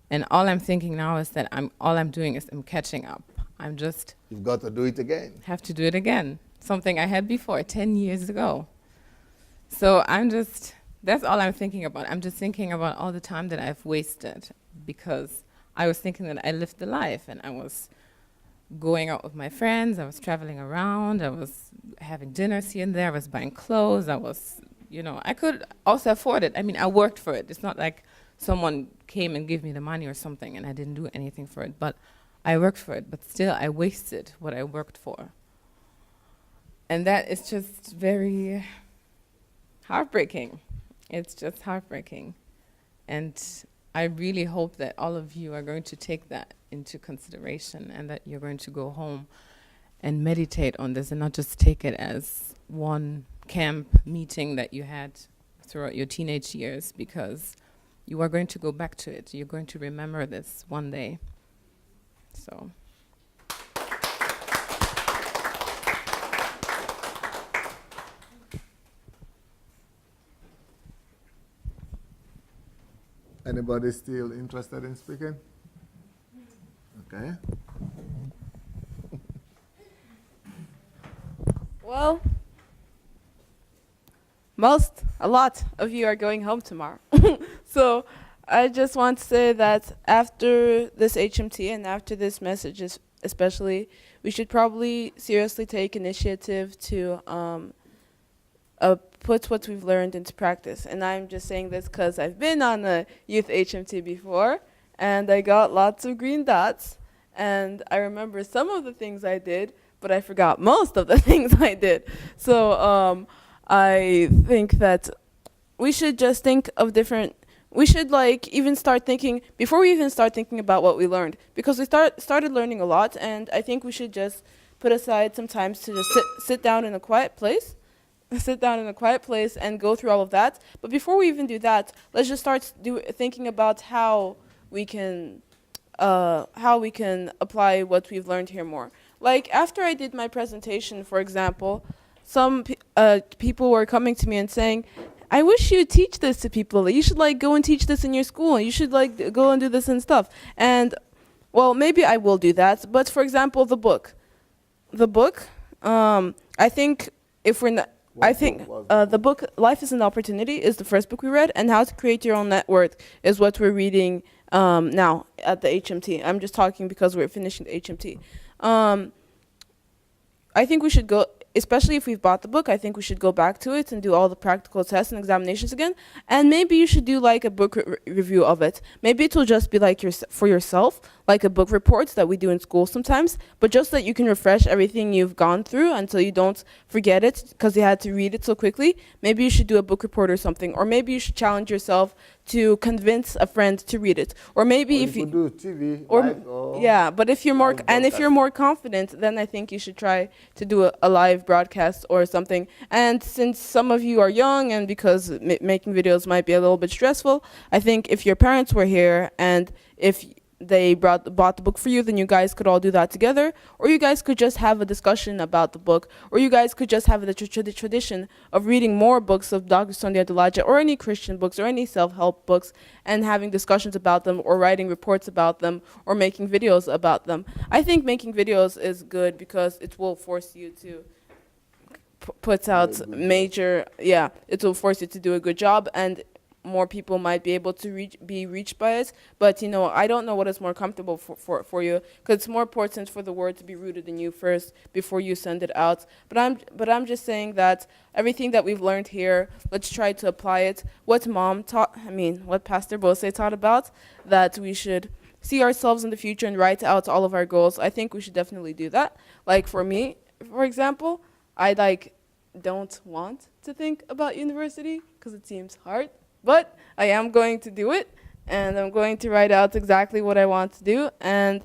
And all I'm thinking now is that all I'm doing is I'm catching up. I'm just... You've got to do it again. Have to do it again. Something I had before, 10 years ago. So that's all I'm thinking about. I'm just thinking about all the time that I've wasted because I was thinking that I lived the life and I was going out with my friends, I was traveling around, I was having dinners here and there, I was buying clothes, I was, I could also afford it. I mean, I worked for it. It's not like someone came and gave me the money or something and I didn't do anything for it, but I worked for it, but still I wasted what I worked for. And that is just very heartbreaking. It's just heartbreaking. And I really hope that all of you are going to take that into consideration and that you're going to go home and meditate on this and not just take it as one camp meeting that you had throughout your teenage years, because you are going to go back to it. You're going to remember this one day. So. Anybody still interested in speaking? Okay. Well, a lot of you are going home tomorrow. So I just want to say that after this HMT and after this message especially, we should probably seriously take initiative to put what we've learned into practice. And I'm just saying this because I've been on a youth HMT before, and I got lots of green dots, and I remember some of the things I did, but I forgot most of the things I did. So I think that we should just think of we should even start thinking, before we even start thinking about what we learned, because we started learning a lot, and I think we should just put aside some time to just sit down in a quiet place, and go through all of that. But before we even do that, let's just start thinking about how we can apply what we've learned here more. Like after I did my presentation, for example, some people were coming to me and saying, I wish you'd teach this to people. You should go and teach this in your school. You should go and do this and stuff. And well, maybe I will do that. But for example, the book, I think if we're not, the book Life is an Opportunity is the first book we read, and How to Create Your Own Net Worth is what we're reading now at the HMT. I'm just talking because we're finishing the HMT. I think we should go, especially if we've bought the book, I think we should go back to it and do all the practical tests and examinations again. And maybe you should do a book review of it. Maybe it will just be for yourself, like a book report that we do in school sometimes, but just that you can refresh everything you've gone through until you don't forget it because you had to read it so quickly. Maybe you should do a book report or something, or maybe you should challenge yourself to convince a friend to read it, or maybe if you do TV, yeah. But if you're more confident, then I think you should try to do a live broadcast or something. And since some of you are young, and because making videos might be a little bit stressful, I think if your parents were here and if they bought the book for you, then you guys could all do that together, or you guys could just have a discussion about the book, or you guys could just have the tradition of reading more books of Dr. Sunday1 or any Christian books or any self-help books and having discussions about them, or writing reports about them, or making videos about them. I think making videos is good because it will force you to put out it will force you to do a good job, and more people might be able to be reached by it. But I don't know what is more comfortable for you, because it's more important for the word to be rooted in you first before you send it out. But I'm just saying that everything that we've learned here, let's try to apply it. What what Pastor Bose taught about, that we should see ourselves in the future and write out all of our goals. I think we should definitely do that. Like for me, for example, I don't want to think about university because it seems hard. But I am going to do it, and I'm going to write out exactly what I want to do, and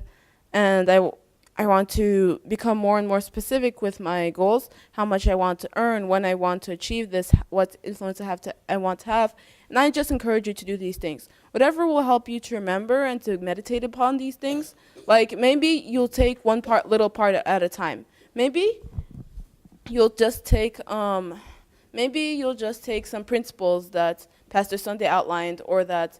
I want to become more and more specific with my goals, how much I want to earn, when I want to achieve this, what influence I want to have. And I just encourage you to do these things. Whatever will help you to remember and to meditate upon these things. Like maybe you'll take little part at a time. Maybe you'll just take some principles that Pastor Sunday outlined, or that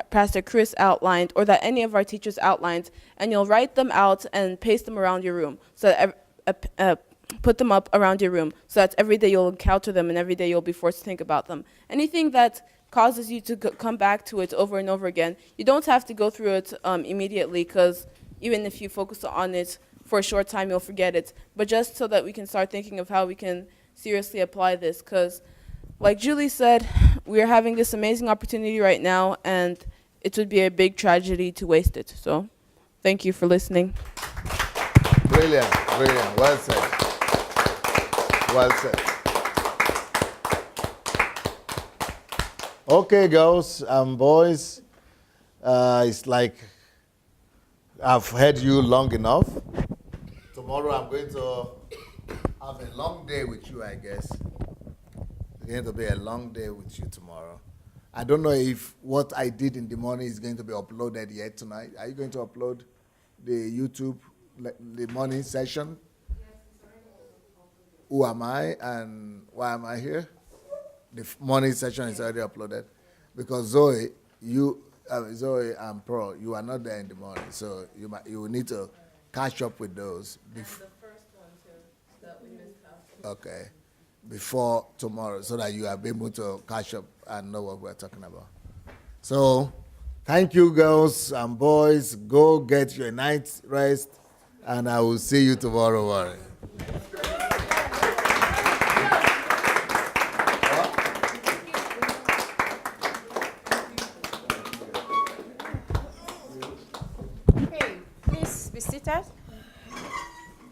Pastor Chris outlined, or that any of our teachers outlined, and you'll write them out and paste them around your room, so that put them up around your room, so that every day you'll encounter them and every day you'll be forced to think about them. Anything that causes you to come back to it over and over again, you don't have to go through it immediately, because even if you focus on it for a short time, you'll forget it. But just so that we can start thinking of how we can seriously apply this, because like Julie said, we are having this amazing opportunity right now, and it would be a big tragedy to waste it. So thank you for listening. Brilliant, brilliant. Well said. Well said. Okay, girls and boys, it's like I've heard you long enough. Tomorrow I'm going to have a long day with you, I guess. It's going to be a long day with you tomorrow. I don't know if what I did in the morning is going to be uploaded yet tonight. Are you going to upload the YouTube, the morning session? Who am I and why am I here? The morning session is already uploaded. Because Zoe and Pro, you are not there in the morning, so you will need to catch up with those. And the first one too, that we missed out. Okay. Before tomorrow, so that you are able to catch up and know what we're talking about. So, thank you, girls and boys. Go get your night's rest, and I will see you tomorrow morning. Okay, please be seated.